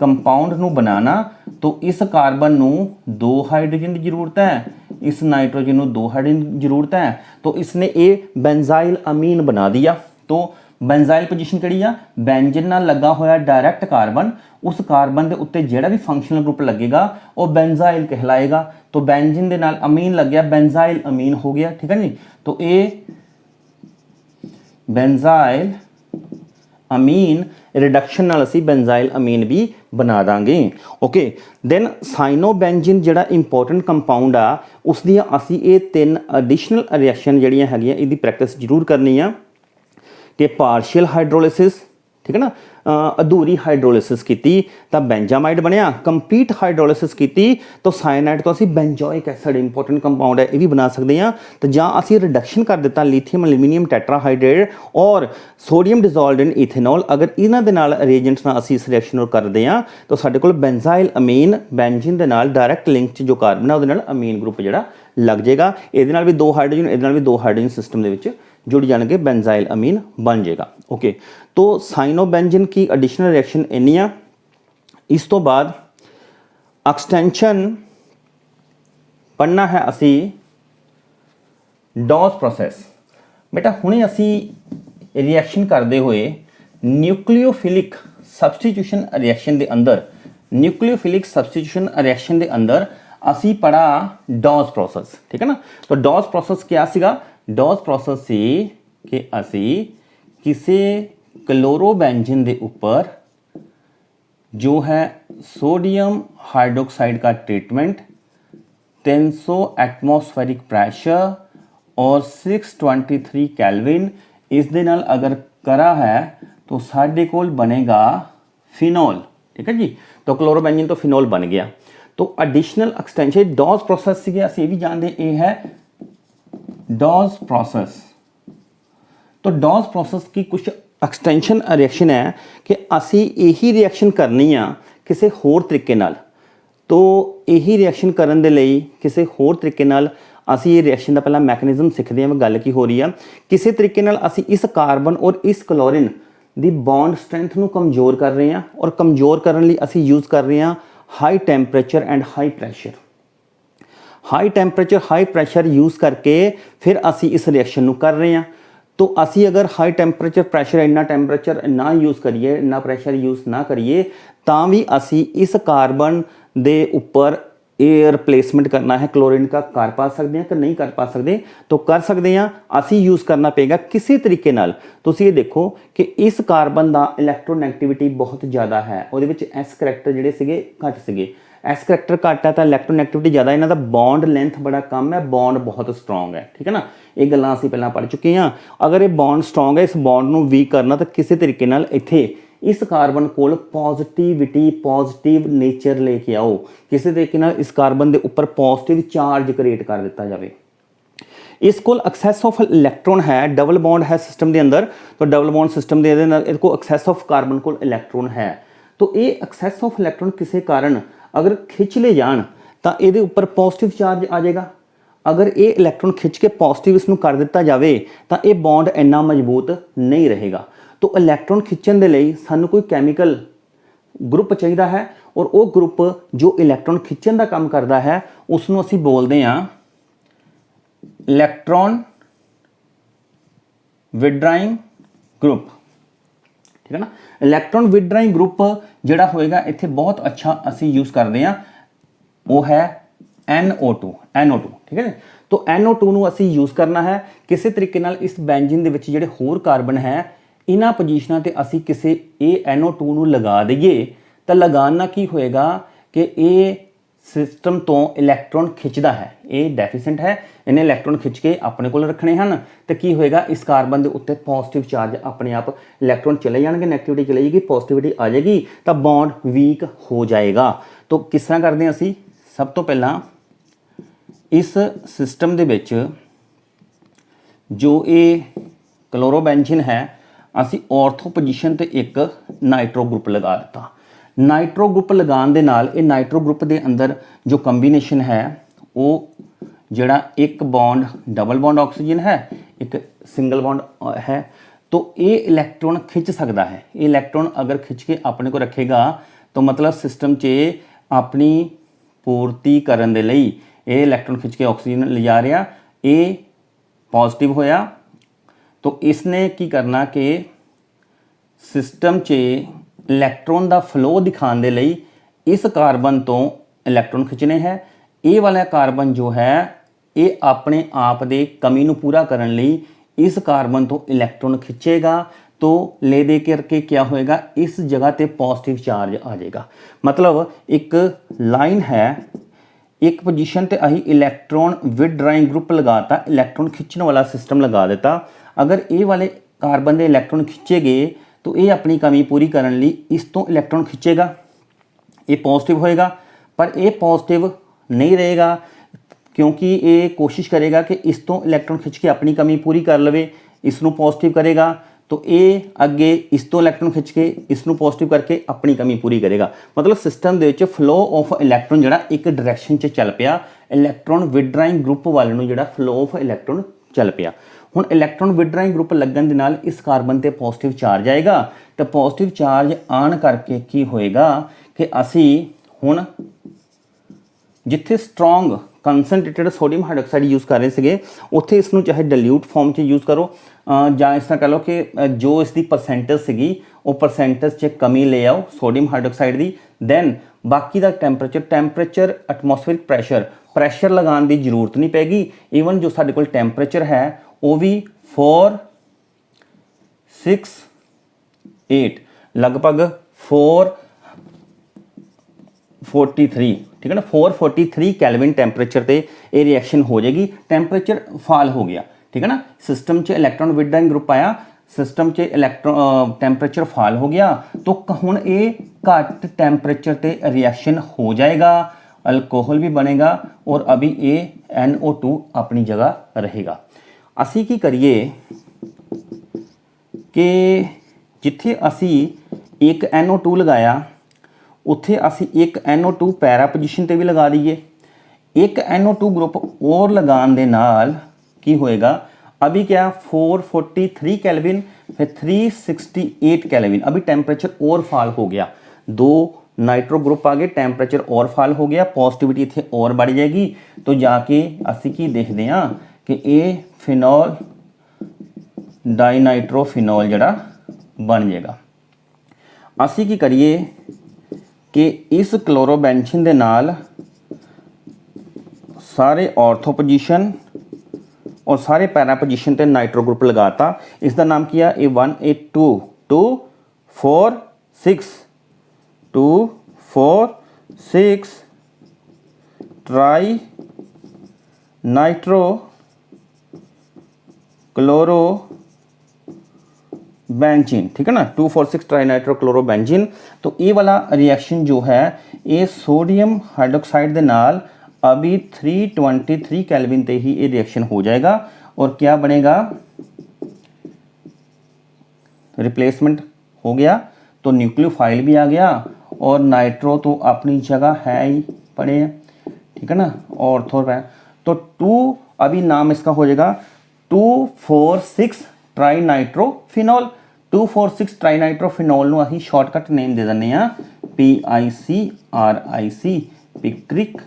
कंपाउंड नू बनाना। तो इस कार्बन नू 2 हाइड्रोजन की जरूरत है, इस नाइट्रोजन नू 2 हाइड्रोजन की जरूरत है। तो इसने ये बेंजाइल अमीन बना दिया। तो बेंजाइल पोजीशन किहड़ी आ, बेंजीन नाल लगा होया डायरैक्ट कार्बन, उस कार्बन के उत्ते जिहड़ा भी फंक्शनल ग्रुप लगेगा वो बेंजाइल कहलाएगा। तो बेंजीन दे नाल अमीन लग गया, बेंजाइल अमीन हो गया, ठीक है जी। तो ये बेंजाइल अमीन ਰਿਡਕਸ਼ਨ ਨਾਲ ਅਸੀਂ ਬੈਂਜ਼ਾਈਲ ਅਮੀਨ ਵੀ ਬਣਾ ਦਾਂਗੇ। ਓਕੇ, ਦੈਨ ਸਾਈਨੋਬੈਂਜ਼ੀਨ ਜਿਹੜਾ ਇੰਪੋਰਟੈਂਟ ਕੰਪਾਊਂਡ ਆ ਉਸ ਦੀਆਂ ਅਸੀਂ ਇਹ 3 ਐਡੀਸ਼ਨਲ ਰਿਐਕਸ਼ਨ ਜਿਹੜੀਆਂ ਹੈਗੀਆਂ ਇਹਦੀ ਪ੍ਰੈਕਟਿਸ ਜ਼ਰੂਰ ਕਰਨੀ ਆ ਕਿ ਪਾਰਸ਼ੀਅਲ ਹਾਈਡਰੋਲਿਸਿਸ, ਠੀਕ ਹੈ ਨਾ, ਅਧੂਰੀ ਹਾਈਡਰੋਲਿਸਿਸ ਕੀਤੀ ਤਾਂ ਬੈਂਜਾਮਾਈਡ ਬਣਿਆ, ਕੰਪਲੀਟ ਹਾਈਡਰੋਲਿਸਿਸ ਕੀਤੀ ਤਾਂ ਸਾਇਨਾਈਡ ਤੋਂ ਅਸੀਂ ਬੈਂਜੋਇਕ ਐਸਿਡ ਇੰਪੋਰਟੈਂਟ ਕੰਪਾਊਂਡ ਹੈ ਇਹ ਵੀ ਬਣਾ ਸਕਦੇ ਹਾਂ। ਤਾਂ ਜਾਂ ਅਸੀਂ ਰਿਡਕਸ਼ਨ ਕਰ ਦਿੱਤਾ ਲਿਥੀਅਮ ਐਲੂਮੀਨੀਅਮ ਟੈਟਰਾਹਾਈਡਰੇਟ ਔਰ ਸੋਡੀਅਮ ਡਿਜ਼ੋਲਵਡ ਇਨ ਇਥੇਨੋਲ, ਅਗਰ ਇਹਨਾਂ ਦੇ ਨਾਲ ਰੀਏਜੈਂਟਸ ਨਾਲ ਅਸੀਂ ਇਸ ਰਿਐਕਸ਼ਨ ਨੂੰ ਕਰਦੇ ਹਾਂ ਤਾਂ ਸਾਡੇ ਕੋਲ ਬੈਂਜ਼ਾਈਲ ਅਮੀਨ ਬੈਂਜ਼ੀਨ ਦੇ ਨਾਲ ਡਾਇਰੈਕਟ ਲਿੰਕ 'ਚ ਜੋ ਕਾਰਬਨ ਹੈ ਉਹਦੇ ਨਾਲ ਅਮੀਨ ਗਰੁੱਪ ਜਿਹੜਾ ਲੱਗ ਜਾਏਗਾ। ਇਹਦੇ ਨਾਲ ਵੀ 2 ਹਾਈਡਰੋਜਨ, ਇਹਦੇ ਨਾਲ ਵੀ 2 ਹਾਈਡਰੋਜਨ सिस्टम ਦੇ ਵਿੱਚ जुड़ जाएंगे, बेंजाइल अमीन बन जाएगा। ओके, तो साइनोबेंजीन की एडिशनल रिएक्शन इन्नी आ। इस तो बाद एक्सटेंशन पढ़ना है असी डॉस प्रोसेस। बेटा हुणे असी रिएक्शन करते हुए न्यूक्लियोफिलिक सबस्टिट्यूशन रिएक्शन के अंदर, न्यूक्लियोफिलिक सबस्टिट्यूशन रिएक्शन के अंदर असी पढ़ा डॉस प्रोसेस, ठीक है ना। तो डॉस प्रोसेस क्या सीगा? डॉस प्रोसेस सी कि असी किसी क्लोरोबेंजीन के ऊपर जो है सोडियम हाइड्रोक्साइड का ट्रीटमेंट 300 एटमॉस्फेरिक प्रेशर और 623 कैल्विन इस दे नाल अगर करा है तो साडे कोल बनेगा फिनोल, ठीक है जी। तो क्लोरोबेंजीन तो फिनोल बन गया। तो एडिशनल एक्सटेंशन डॉस प्रोसेस से असी ये भी जानते ये है डॉस प्रोसेस। तो डॉस प्रोसेस की कुछ एक्सटेंशन रिएक्शन है कि असी यही रिएक्शन करनी आ किसी होर तरीके नाल। तो यही रिएक्शन करन दे लई किसी होर तरीके नाल असी ये रिएक्शन का पहला मैकेनिज्म सीखते हैं, गल की हो रही है। किसी तरीके नाल असी इस कार्बन और इस क्लोरीन दी बॉन्ड स्ट्रेंथ नूं कमज़ोर कर रहे हैं और कमज़ोर करने लई असी यूज़ कर रहे हैं high temperature and high pressure. High temperature high pressure use करके फिर असी इस रिएक्शन नूं कर रहे हैं। तो असी अगर हाई टैंपरेचर प्रैशर इन्ना टैंपरेचर ना यूज़ करिए, इन्ना प्रैशर यूज़ ना करिए तां भी असी इस कार्बन दे उपर ये रिप्लेसमेंट करना है क्लोरीन का कर पा सकते हैं कि नहीं कर पा सकते? तो कर सकते हैं। असी यूज़ करना पेगा किसी तरीके नाल। तुसीं ये देखो कि इस कार्बन का इलैक्ट्रोनैगेटिविटी बहुत ज़्यादा है, उहदे विच एस करैक्टर जिहड़े सीगे घट सीगे। एस करैक्टर घट है तो इलैक्ट्रोनैगेटिविटी ज़्यादा, इन्हां दा बॉन्ड लेंथ बड़ा कम है, बॉन्ड बहुत स्ट्रोंग है, ठीक है ना। ये गल्लां असीं पहलां पढ़ चुके हैं। अगर ये बॉन्ड स्ट्रोंग है, इस बॉन्ड नूं वीक करना तो किसी तरीके नाल इत्थे इस कार्बन कोल पॉजिटिविटी पॉजिटिव नेचर लेके आओ, किसी तरीके नाल इस कार्बन के उपर पॉजिटिव चार्ज क्रिएट कर दिता जाए। इस कोल एक्सैस ऑफ इलैक्ट्रॉन है, डबल बॉन्ड है सिस्टम के अंदर। तो डबल बॉन्ड सिस्टम के इहदे कोल एक्सैस ऑफ कार्बन कोल इलैक्ट्रॉन है। तो ये एक्सैस ऑफ इलैक्ट्रॉन किसी कारण अगर खिंच ले जान तो ये उपर पॉजिटिव चार्ज आ जाएगा। अगर ये इलैक्ट्रॉन खिंच के पॉजिटिव इसनूं कर दिता जाए तो ये बॉन्ड इन्ना मजबूत नहीं रहेगा। तो इलैक्ट्रॉन खिंचण दे लई सानूं कोई कैमिकल ग्रुप चाहिए है और वो ग्रुप जो इलैक्ट्रॉन खिंचण का काम करता है उसनूं असीं बोलदे हां इलैक्ट्रॉन विड्राइंग ग्रुप, ठीक है ना। इलैक्ट्रॉन विड्राइंग ग्रुप जिहड़ा होएगा इत्थे बहुत अच्छा असीं यूज़ करते हैं, वो है NO2, ठीक है। तो NO2 नूं असीं यूज़ करना है किसी तरीके नाल इस बेंजीन दे विच जिहड़े होर कार्बन है इन्हां पोजीशनां ते असीं किसी NO2 नूं लगा दईए तो लगाण नाल की होएगा कि ये सिस्टम तो इलैक्ट्रॉन खिंचदा है, ये डेफिसेंट है, इन्हें इलैक्ट्रॉन खिंच के अपने कोल रखने हैं। तो की होएगा इस कार्बन के उत्ते पॉजिटिव चार्ज अपने आप इलैक्ट्रॉन चले जाएंगे, नेगेटिविटी चले जाएगी, पॉजिटिविटी आ जाएगी तो बॉन्ड वीक हो जाएगा। तो किस तरह करते हैं असी? सब तो पहला इस सिस्टम दे विच जो ये क्लोरोबेंजीन है असी ऑर्थो पोजीशन ते एक नाइट्रो ग्रुप लगा दिता। नाइट्रो ग्रुप लगाने दे नाल ये नाइट्रो ग्रुप के अंदर जो कंबीनेशन है वो जिहड़ा एक बॉन्ड डबल बॉन्ड ऑक्सीजन है, एक सिंगल बॉन्ड है। तो ये इलैक्ट्रॉन खिंच सकता है। ये इलैक्ट्रॉन अगर खिंच के अपने को रखेगा तो मतलब सिस्टम च अपनी पूर्ति करने दे लई ये इलैक्ट्रॉन खिंच के ऑक्सीजन ले जा रहा, ये पॉजिटिव होया। तो इसने की करना कि सिस्टम च इलैक्ट्रॉन का फ्लो दिखाने दे लई इस कार्बन तो इलैक्ट्रॉन खिंचने हैं। ये वाला कार्बन जो है ये अपने आप दे कमी नूं पूरा करने लई इस कार्बन तो इलैक्ट्रॉन खिंचेगा तो ले दे करके क्या होएगा, इस जगह पे पॉजिटिव चार्ज आ जाएगा। मतलब एक लाइन है, एक पोजीशन ते अही इलैक्ट्रॉन विदड्राइंग ग्रुप लगाता, इलैक्ट्रॉन खिंचने वाला सिस्टम लगा देता। अगर ये वाले कार्बन के इलैक्ट्रॉन खिंचे गए तो ये अपनी कमी पूरी करने लिए इस तो इलैक्ट्रॉन खिंचेगा, ये पॉजिटिव होएगा, पर ये पॉजिटिव नहीं रहेगा क्योंकि ये कोशिश करेगा कि इस तो इलैक्ट्रॉन खिंच के अपनी कमी पूरी कर लवे, इसनों पॉजिटिव करेगा तो ये अगे इस तो इलैक्ट्रॉन खिंच के इसनों पॉजिटिव करके अपनी कमी पूरी करेगा। मतलब system they which flow of electron जिहड़ा एक डायरैक्शन च चल पिया, इलैक्ट्रॉन विदड्राइंग ग्रुप वाले नूं जिहड़ा फ्लो ऑफ इलैक्ट्रॉन चल पिया। हुण इलैक्ट्रॉन विदड्राइंग ग्रुप लगन दे नाल इस कार्बन ते पॉजिटिव चार्ज आएगा, तो पॉजिटिव चार्ज आण करके की होएगा कि असी हुण जिथे strong concentrated sodium hydroxide use कर रहे थे उत्थे इसनूं चाहे डल्यूट फॉर्म च यूज़ करो ਜਾਂ इस तरह कह लो कि जो इसकी परसेंटेज सीगी वो परसेंटेज च कमी ले आओ सोडियम हाइड्रोक्साइड की। दैन बाकी का टैंपरेचर एटमोसफेरिक प्रैशर लगाने की जरूरत नहीं पैगी। ईवन जो साडे कोल टैंपरेचर है वो भी 468 लगभग 443, ठीक है ना, 443 कैलविन टैंपरेचर पे ये रिएक्शन हो जाएगी। टैंपरेचर फॉल हो गया, ठीक है ना, सिस्टम च इलैक्ट्रॉन विदड्राइंग ग्रुप आया, सिस्टम च इलैक्ट्रॉन टैंपरेचर फॉल हो गया, तो हुण ये घट टैंपरेचर ते रिएक्शन हो जाएगा, अल्कोहल भी बनेगा और अभी ये NO2 अपनी जगह रहेगा। असी की करिए कि जिथे असी एक NO2 लगाया उत्थे असी एक NO2 पैरा पोजीशन ते भी लगा दीए, एक NO2 ग्रुप और लगाने दे नाल की होएगा, अभी क्या 443 कैलविन फिर 368 कैलविन, अभी टेम्परेचर और फॉल हो गया, 2 नाइट्रो ग्रुप आ गए, टेम्परेचर और फॉल हो गया, पॉजिटिविटी इत्थे और बढ़ जाएगी। तो जाके असी की देखते हैं कि ये फिनॉल डाईनाइट्रोफिनॉल जड़ा बन जाएगा। असी की करिए कि इस क्लोरोबेंजीन दे नाल सारे ऑर्थो पोजीशन और सारे पैरा पोजीशन ते नाइट्रो ग्रुप लगाता। इसका नाम किया A1 A2 2 4 6 2 4 6 tri nitro chloro benzene, ठीक है ना, 246 ट्राईनाइट्रो क्लोरो बेंजीन। तो ये वाला रिएक्शन जो है ये सोडियम हाइड्रोक्साइड के नाल अभी 323 कैलविन ते ही ये रिएक्शन हो जाएगा और क्या बनेगा, रिप्लेसमेंट हो गया, तो न्यूक्लियोफाइल भी आ गया और नाइट्रो तो अपनी जगह है ही पड़े हैं, ठीक है ना, ऑर्थो है। तो 2 अभी नाम इसका हो जाएगा 246 ट्राईनाइट्रोफिनॉल। 246 ट्राईनाइट्रोफिनॉल नूं असीं शॉर्टकट नेम दे दिंदे आ PICRIC, पिक्रिक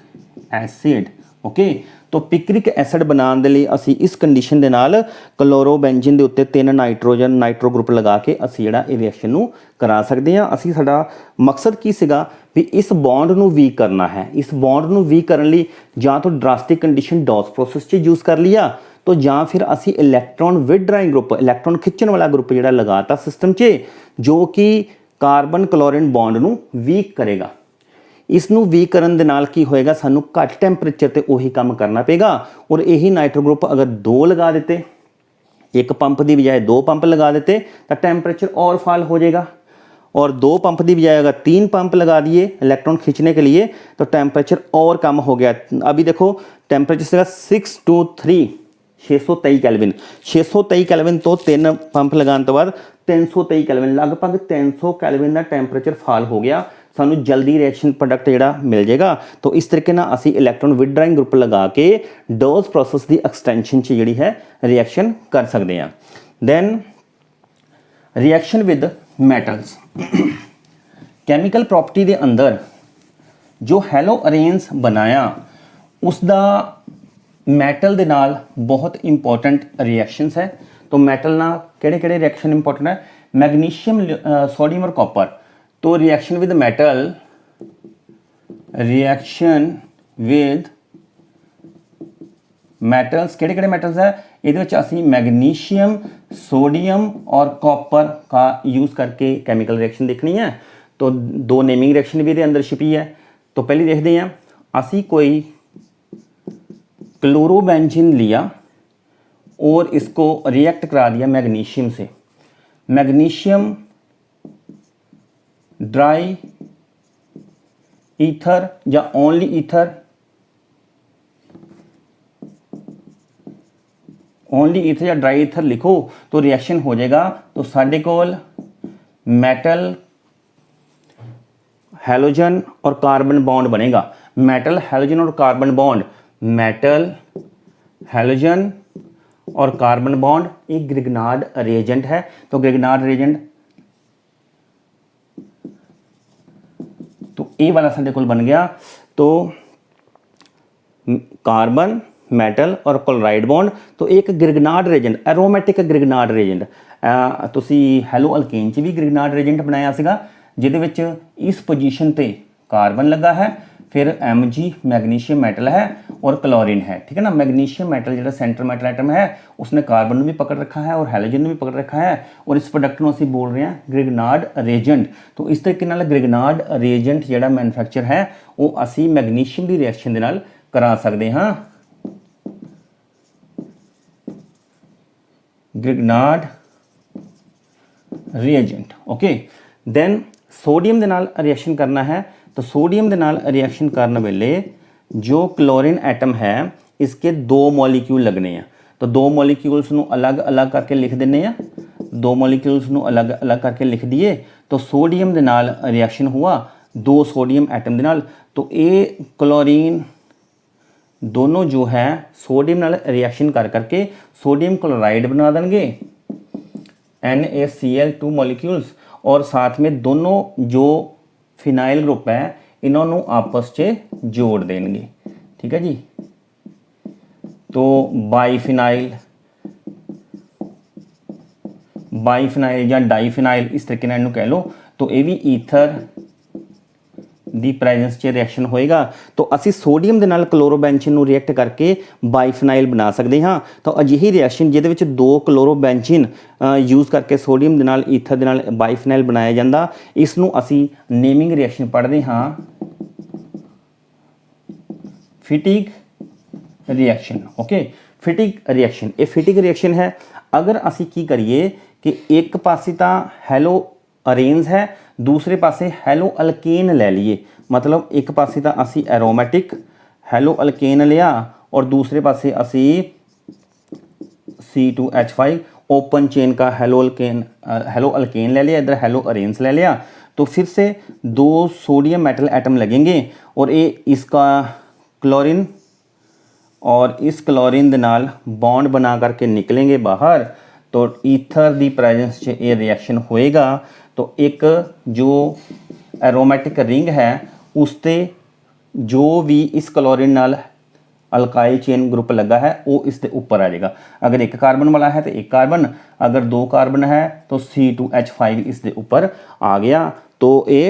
एसिड। ओके, तो पिक्रिक एसिड बनाने के लिए असी इस कंडीशन के नाल क्लोरोबेंजीन के उत्ते 3 नाइट्रोजन नाइट्रो ग्रुप लगा के असी जिहड़ा इह रिएक्शन नूं करा सकते हैं। असी साडा मकसद की सीगा भी इस बॉन्ड नूं वीक करना है। इस बॉन्ड नूं वीक करने लिए जां तो ड्रास्टिक कंडीशन डॉस प्रोसेस च यूज़ कर लिया, तो जां फिर असी इलैक्ट्रॉन विदड्राइंग ग्रुप इलैक्ट्रॉन खिंचण वाला ग्रुप जिहड़ा लगाता सिस्टम च, जो कि कार्बन क्लोरीन बॉन्ड नूं वीक करेगा। इसनूं वीक करन दे नाल की होएगा, सानू घट टैंपरेचर ते उही काम करना पेगा और यही नाइट्रो ग्रुप अगर 2 लगा देते, एक पंप की बजाय 2 पंप लगा देते तो टैंपरेचर और फॉल हो जाएगा, और 2 पंप की बजाय अगर 3 पंप लगा दिए इलेक्ट्रॉन खींचने के लिए तो टैंपरेचर और कम हो गया। अभी देखो टेम्परेचर से 623 623 कैलविन, 623 कैलविन तो 3 पंप लगाने तो बाद 323 कैलविन, लगभग 300 कैलविन का टैंपरेचर फॉल हो गया। सानू जल्दी रिएक्शन प्रोडक्ट जिहड़ा मिल जाएगा। तो इस तरीके नाल असी इलैक्ट्रॉन विदड्राइंग ग्रुप लगा के डोज प्रोसेस की एक्सटेंशन च जिहड़ी है रिएक्शन कर सकते हैं। Then reaction with metals, chemical property के अंदर जो हैलो अरेंस बनाया उसका मैटल दे नाल बहुत इंपॉर्टेंट रिएक्शंस है। तो मैटल नाल किहड़े-किहड़े रिएक्शन इंपॉर्टेंट है, मैग्नीशियम सोडियम और कॉपर। तो reaction with metal, reaction with metals किहड़े-किहड़े मैटल्स है, ये मैग्नीशियम सोडियम और कॉपर का यूज़ करके केमिकल रिएक्शन देखनी है। तो दो नेमिंग रिएक्शन भी अंदर छिपी है। तो पहले देखते हैं, असी कोई क्लोरोबेंजीन लिया और इसको रिएक्ट करा दिया मैग्नीशियम से। मैग्नीशियम ड्राई ईथर या ओनली ईथर, ओनली ईथर या ड्राई ईथर लिखो तो रिएक्शन हो जाएगा। तो साढ़े कोल मेटल हैलोजन और कार्बन बॉन्ड बनेगा। मेटल हैलोजन और कार्बन बॉन्ड, मेटल हैलोजन और कार्बन बॉन्ड एक ग्रिग्नार्ड रिएजेंट है। तो ग्रिग्नार्ड रिएजेंट तो ए वाला साढ़े कोल बन गया। तो कार्बन मैटल और क्लोराइड बॉन्ड, तो एक Grignard reagent, aromatic Grignard reagent. ਤੁਸੀਂ ਹੈਲੋ ਅਲਕੇਨ 'ਚ ਵੀ ग्रिग्नार्ड रिएजेंट बनाया ਸੀਗਾ, ਜਿਹਦੇ ਵਿੱਚ ਇਸ पोजीशन ਤੇ कार्बन लगा है, फिर Mg मैग्नीशियम मेटल है और क्लोरीन है। ठीक है ना। मैग्नीशियम मेटल जो सेंटर मेटल एटम है उसने कार्बन भी पकड़ रखा है और हैलोजन भी पकड़ रखा है, और इस प्रोडक्ट को ਅਸੀਂ बोल रहे हैं ग्रिग्नार्ड रिएजेंट। तो इस तरीके ਨਾਲ ग्रिग्नार्ड रिएजेंट ਜਿਹੜਾ मैन्युफैक्चर है ਉਹ ਅਸੀਂ मैग्नीशियम ਦੀ रिएक्शन ਦੇ ਨਾਲ करा सकते हाँ। Grignard reagent okay. Then sodium ਦੇ ਨਾਲ रिएक्शन करना है। तो सोडियम ਦੇ ਨਾਲ रिएक्शन करने वेले जो क्लोरीन एटम है इसके दो मॉलिक्यूल लगने हैं। तो दो मॉलिक्यूल्स ਨੂੰ अलग अलग करके लिख देने हैं। दो मॉलिक्यूल्स ਨੂੰ अलग अलग करके लिख दिए। तो सोडियम ਦੇ ਨਾਲ रिएक्शन हुआ दो सोडियम एटम ਦੇ ਨਾਲ। तो ये क्लोरीन दोनों जो है सोडियम नाल रिएक्शन कर करके सोडियम क्लोराइड बना देंगे NaCl2 मॉलिक्यूल्स, और साथ में दोनों जो फिनाइल ग्रुप है इन्होंने आपस से जोड़ देंगे। ठीक है जी। तो बाईफिनाइल या डाईफिनाइल इस तरीके नाल कह लो। तो ये भी ईथर ਦੀ ਪ੍ਰੈਜ਼ੈਂਸ 'ਚ ਰਿਐਕਸ਼ਨ ਹੋਏਗਾ। तो ਅਸੀਂ ਸੋਡੀਅਮ ਦੇ ਨਾਲ ਕਲੋਰੋਬੈਂਜ਼ੀਨ ਨੂੰ ਰਿਐਕਟ ਕਰਕੇ ਬਾਈਫਿਨਾਈਲ ਬਣਾ ਸਕਦੇ ਹਾਂ। ਤਾਂ ਅਜਿਹੀ ਰਿਐਕਸ਼ਨ ਜਿਹਦੇ ਵਿੱਚ ਦੋ ਕਲੋਰੋਬੈਂਜ਼ੀਨ ਯੂਜ਼ ਕਰਕੇ ਸੋਡੀਅਮ ਦੇ ਨਾਲ ਈਥਰ ਦੇ ਨਾਲ ਬਾਈਫਿਨਾਈਲ ਬਣਾਇਆ ਜਾਂਦਾ, ਇਸ ਨੂੰ ਅਸੀਂ ਨੇਮਿੰਗ ਰਿਐਕਸ਼ਨ ਪੜ੍ਹਦੇ ਹਾਂ ਫਿਟਿਗ ਰਿਐਕਸ਼ਨ। ਓਕੇ, ਫਿਟਿਗ ਰਿਐਕਸ਼ਨ, ਇਹ ਫਿਟਿਗ ਰਿਐਕਸ਼ਨ ਹੈ। ਅਗਰ ਅਸੀਂ ਕੀ ਕਰੀਏ ਕਿ ਇੱਕ ਪਾਸੇ ਤਾਂ ਹੈਲੋ अरेंज है, दूसरे पासे हैलो अल्केन ले लिए। मतलब एक पासे तो असी एरोमेटिक हैलो अल्केन लिया और दूसरे पासे असी C2H5 ओपन चेन का हैलो अल्केन ले लिया, इधर हैलो अरेंज ले लिया। तो फिर से दो सोडियम मेटल एटम लगेंगे और ये इसका क्लोरीन और इस क्लोरीन के नाल बॉन्ड बना करके निकलेंगे बाहर। तो ईथर की प्रेजेंस से ये रिएक्शन होएगा। तो एक जो एरोमेटिक रिंग है उसते जो भी इस क्लोरीन नाल अल्काइल चेन ग्रुप लगा है वो इसके ऊपर आ जाएगा। अगर एक कार्बन वाला है तो एक कार्बन, अगर दो कार्बन है तो C2H5 इसके ऊपर आ गया। तो ये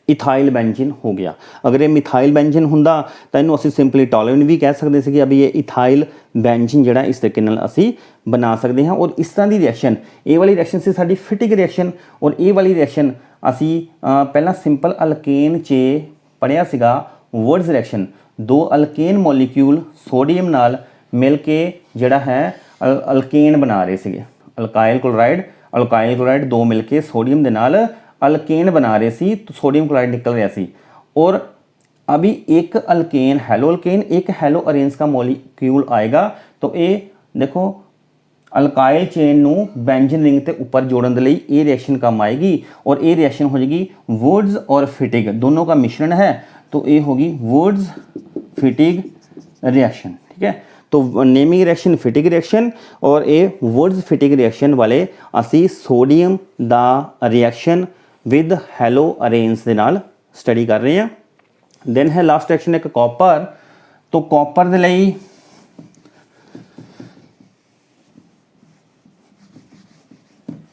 इथाइल बेंजीन हो गया। अगर ये मिथाइल बेंजीन हुंदा तो इन्हू असी सिंपली टॉलुइन भी कह सकते थे कि अभी ये इथाइल बेंजीन जिहड़ा इस तरीके नाल असी बना सकते हैं। और इस तरह की रिएक्शन, ये वाली रिएक्शन से साडी फिटिक रिएक्शन, और ये वाली रिएक्शन असी पहला सिंपल अल्केन च पढ़िया सीगा वर्ड्स रिएक्शन। दो अल्केन मॉलिक्यूल सोडियम नाल मिल के जिहड़ा है अल्केन बना रहे सीगे। अल्काइल क्लोराइड दो मिल के सोडियम दे नाल अल्केन बना रहे सी। तो सोडियम क्लोराइड निकल रहा सी। और अभी एक अल्केन हैलो अल्केन, एक हैलो अरेंज का मॉलिक्यूल आएगा। तो ये देखो अल्काइल चेन नू बेंजीन रिंग के ऊपर जोड़न दे लई ये रिएक्शन काम आएगी, और ये रिएक्शन हो जाएगी वुड्स और फिटिग दोनों का मिश्रण है। तो ये होगी वुड्स फिटिग रिएक्शन। ठीक है। तो नेमिंग रिएक्शन फिटिग रिएक्शन, और ये वुड्स फिटिग रिएक्शन वाले असी सोडियम दा रिएक्शन विद हैलो अरेंज के नाल स्टडी कर रहे हैं। देन है लास्ट रिएक्शन एक कॉपर। तो कॉपर दे लई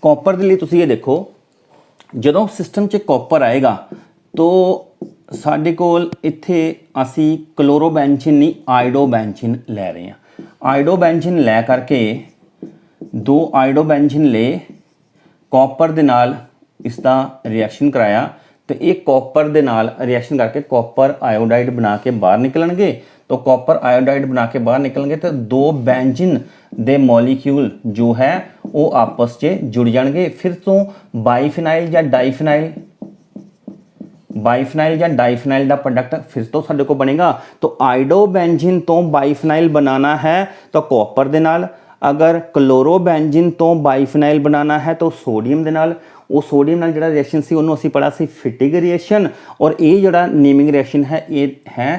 कॉपर के लिए तुसी ये देखो, जदों सिस्टम च कॉपर आएगा तो साडे कोल इत्थे असी क्लोरोबेंजीन नहीं आइडोबेंजीन लै रहे हैं। आइडोबेंजीन लै करके 2 ਆਇਓਡੋਬੈਂਜ਼ੀਨ ले कॉपर ਦੇ ਨਾਲ ਇਸ ਦਾ ਰਿਐਕਸ਼ਨ ਕਰਾਇਆ ਤੇ ਇਹ ਕਾਪਰ ਦੇ ਨਾਲ ਰਿਐਕਸ਼ਨ ਕਰਕੇ ਕਾਪਰ ਆਇਓਡਾਈਡ ਬਣਾ ਕੇ ਬਾਹਰ ਨਿਕਲਣਗੇ। तो कॉपर आयोडाइड बना के बाहर निकलेंगे तो 2 बेंजीन दे मॉलिक्यूल जो है वो आपस च जुड़ जाएंगे। फिर तो बाईफिनाइल या डाईफिनाइल का प्रोडक्ट फिर तो साडे को बनेगा। तो आइडोबेंजीन तो बाईफिनाइल बनाना है तो कॉपर दे नाल, अगर क्लोरोबेंजीन तो बाईफिनाइल बनाना है तो सोडियम दे नाल। वो सोडियम नाल जिहड़ा रिएक्शन सी उहनूं असीं पढ़ा सी फिटिग रिएक्शन, और ये जिहड़ा नेमिंग रिएक्शन है ये है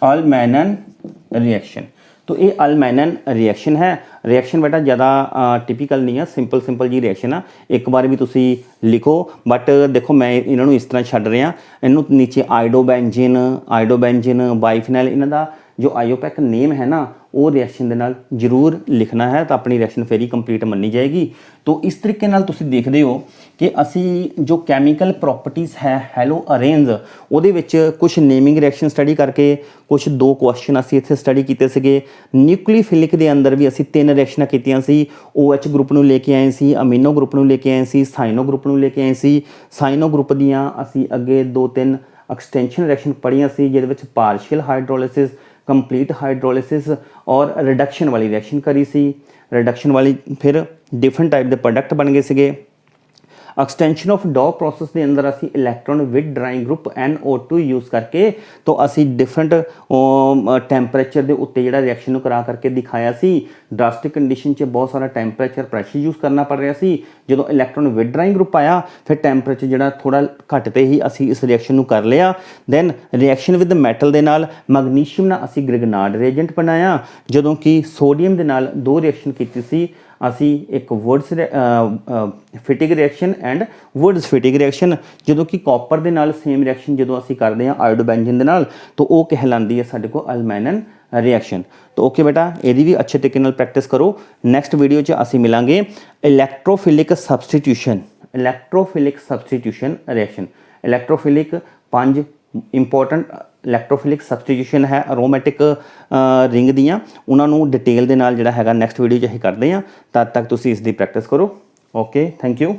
अल्मैनन रिएक्शन। तो ये अल्मैनन रिएक्शन है। रिएक्शन बेटा ज़्यादा टिपिकल नहीं है, सिंपल जी रिएक्शन है। एक बार भी तुसी लिखो, बट देखो मैं इन्हों इस तरह छड्ड रहा, इनू नीचे आइडोबेंजीन बाईफिनाइल इन्हां दा जो आयोपैक नेम है ना वो रिएक्शन दे नाल जरूर लिखना है, तो अपनी रिएक्शन फिर ही कंप्लीट मनी जाएगी। तो इस तरीके नाल तुसी देखदे हो कि असी जो कैमिकल प्रॉपर्टीज़ है हैलो अरेंज ਉਹਦੇ ਵਿੱਚ कुछ नेमिंग रिएक्शन स्टडी करके कुछ 2 क्वेश्चन ਅਸੀਂ ਇੱਥੇ ਸਟੱਡੀ ਕੀਤੇ ਸੀਗੇ। ਨਿਊਕਲੀਓਫਿਲਿਕ ਦੇ ਅੰਦਰ ਵੀ ਅਸੀਂ 3 ਰਿਐਕਸ਼ਨਾਂ ਕੀਤੀਆਂ ਸੀ। OH ਗਰੁੱਪ ਨੂੰ ਲੈ ਕੇ ਆਏ ਸੀ, ਅਮੀਨੋ ਗਰੁੱਪ ਨੂੰ ਲੈ ਕੇ ਆਏ ਸੀ, ਸਾਈਨੋ ਗਰੁੱਪ ਨੂੰ ਲੈ ਕੇ ਆਏ ਸੀ। ਸਾਈਨੋ ਗਰੁੱਪ ਦੀਆਂ ਅਸੀਂ ਅੱਗੇ 2-3 ਐਕਸਟੈਂਸ਼ਨ ਰਿਐਕਸ਼ਨ ਪੜ੍ਹੀਆਂ ਸੀ, ਜਿਹਦੇ ਵਿੱਚ ਪਾਰਸ਼ੀਅਲ ਹਾਈਡਰੋਲਿਸਿਸ, कंप्लीट हाइड्रोलिसिस और रिडक्शन वाली रिएक्शन करी सी। रिडक्शन वाली फिर डिफरेंट टाइप के प्रोडक्ट बन गए सीगे। एक्सटेंशन ऑफ डॉ प्रोसेस के अंदर असी electron withdrawing group NO2 use करके तो असी डिफरेंट टैंपरेचर के उत्ते जिहड़ा रिएक्शन करा करके दिखाया सी। ड्रास्टिक कंडीशन च बहुत सारा टैंपरेचर प्रैशर यूज़ करना पड़ रहा सी। जो इलैक्ट्रॉन विदड्राइंग ग्रुप आया फिर टैंपरेचर जिहड़ा थोड़ा घट ते ही असी इस रिएक्शन नूं कर लिया। दैन रिएक्शन विद मैटल दे नाल मैगनीशियम नाल असी ग्रिगनार्ड रिएजेंट बनाया, जदों कि सोडियम दे नाल 2 रिएक्शन कीती सी असी, एक Wurtz Fittig reaction and Wurtz Fittig reaction. जो कि कॉपर दे नाल सेम रिएक्शन जो असी करते हैं आयोडोबेंजीन दे नाल तो वो कहलाती है साडे को अल्मैनन रिएक्शन। तो ओके बेटा, यदि भी अच्छे तरीके नाल प्रैक्टिस करो। नैक्सट वीडियो च असी मिलांगे इलैक्ट्रोफिलिक सबस्टिट्यूशन रिएक्शन। इलैक्ट्रोफिलिक 5 इंपॉर्टेंट इलैक्ट्रोफिलिक सबस्टिट्यूशन है अरोमैटिक रिंग दियाँ, उन्होंने डिटेल दे नाल जिहड़ा हैगा नैक्सट वीडियो च असीं करदे हां। तद तक तुसीं इस दी प्रैक्टिस करो। Okay, thank you.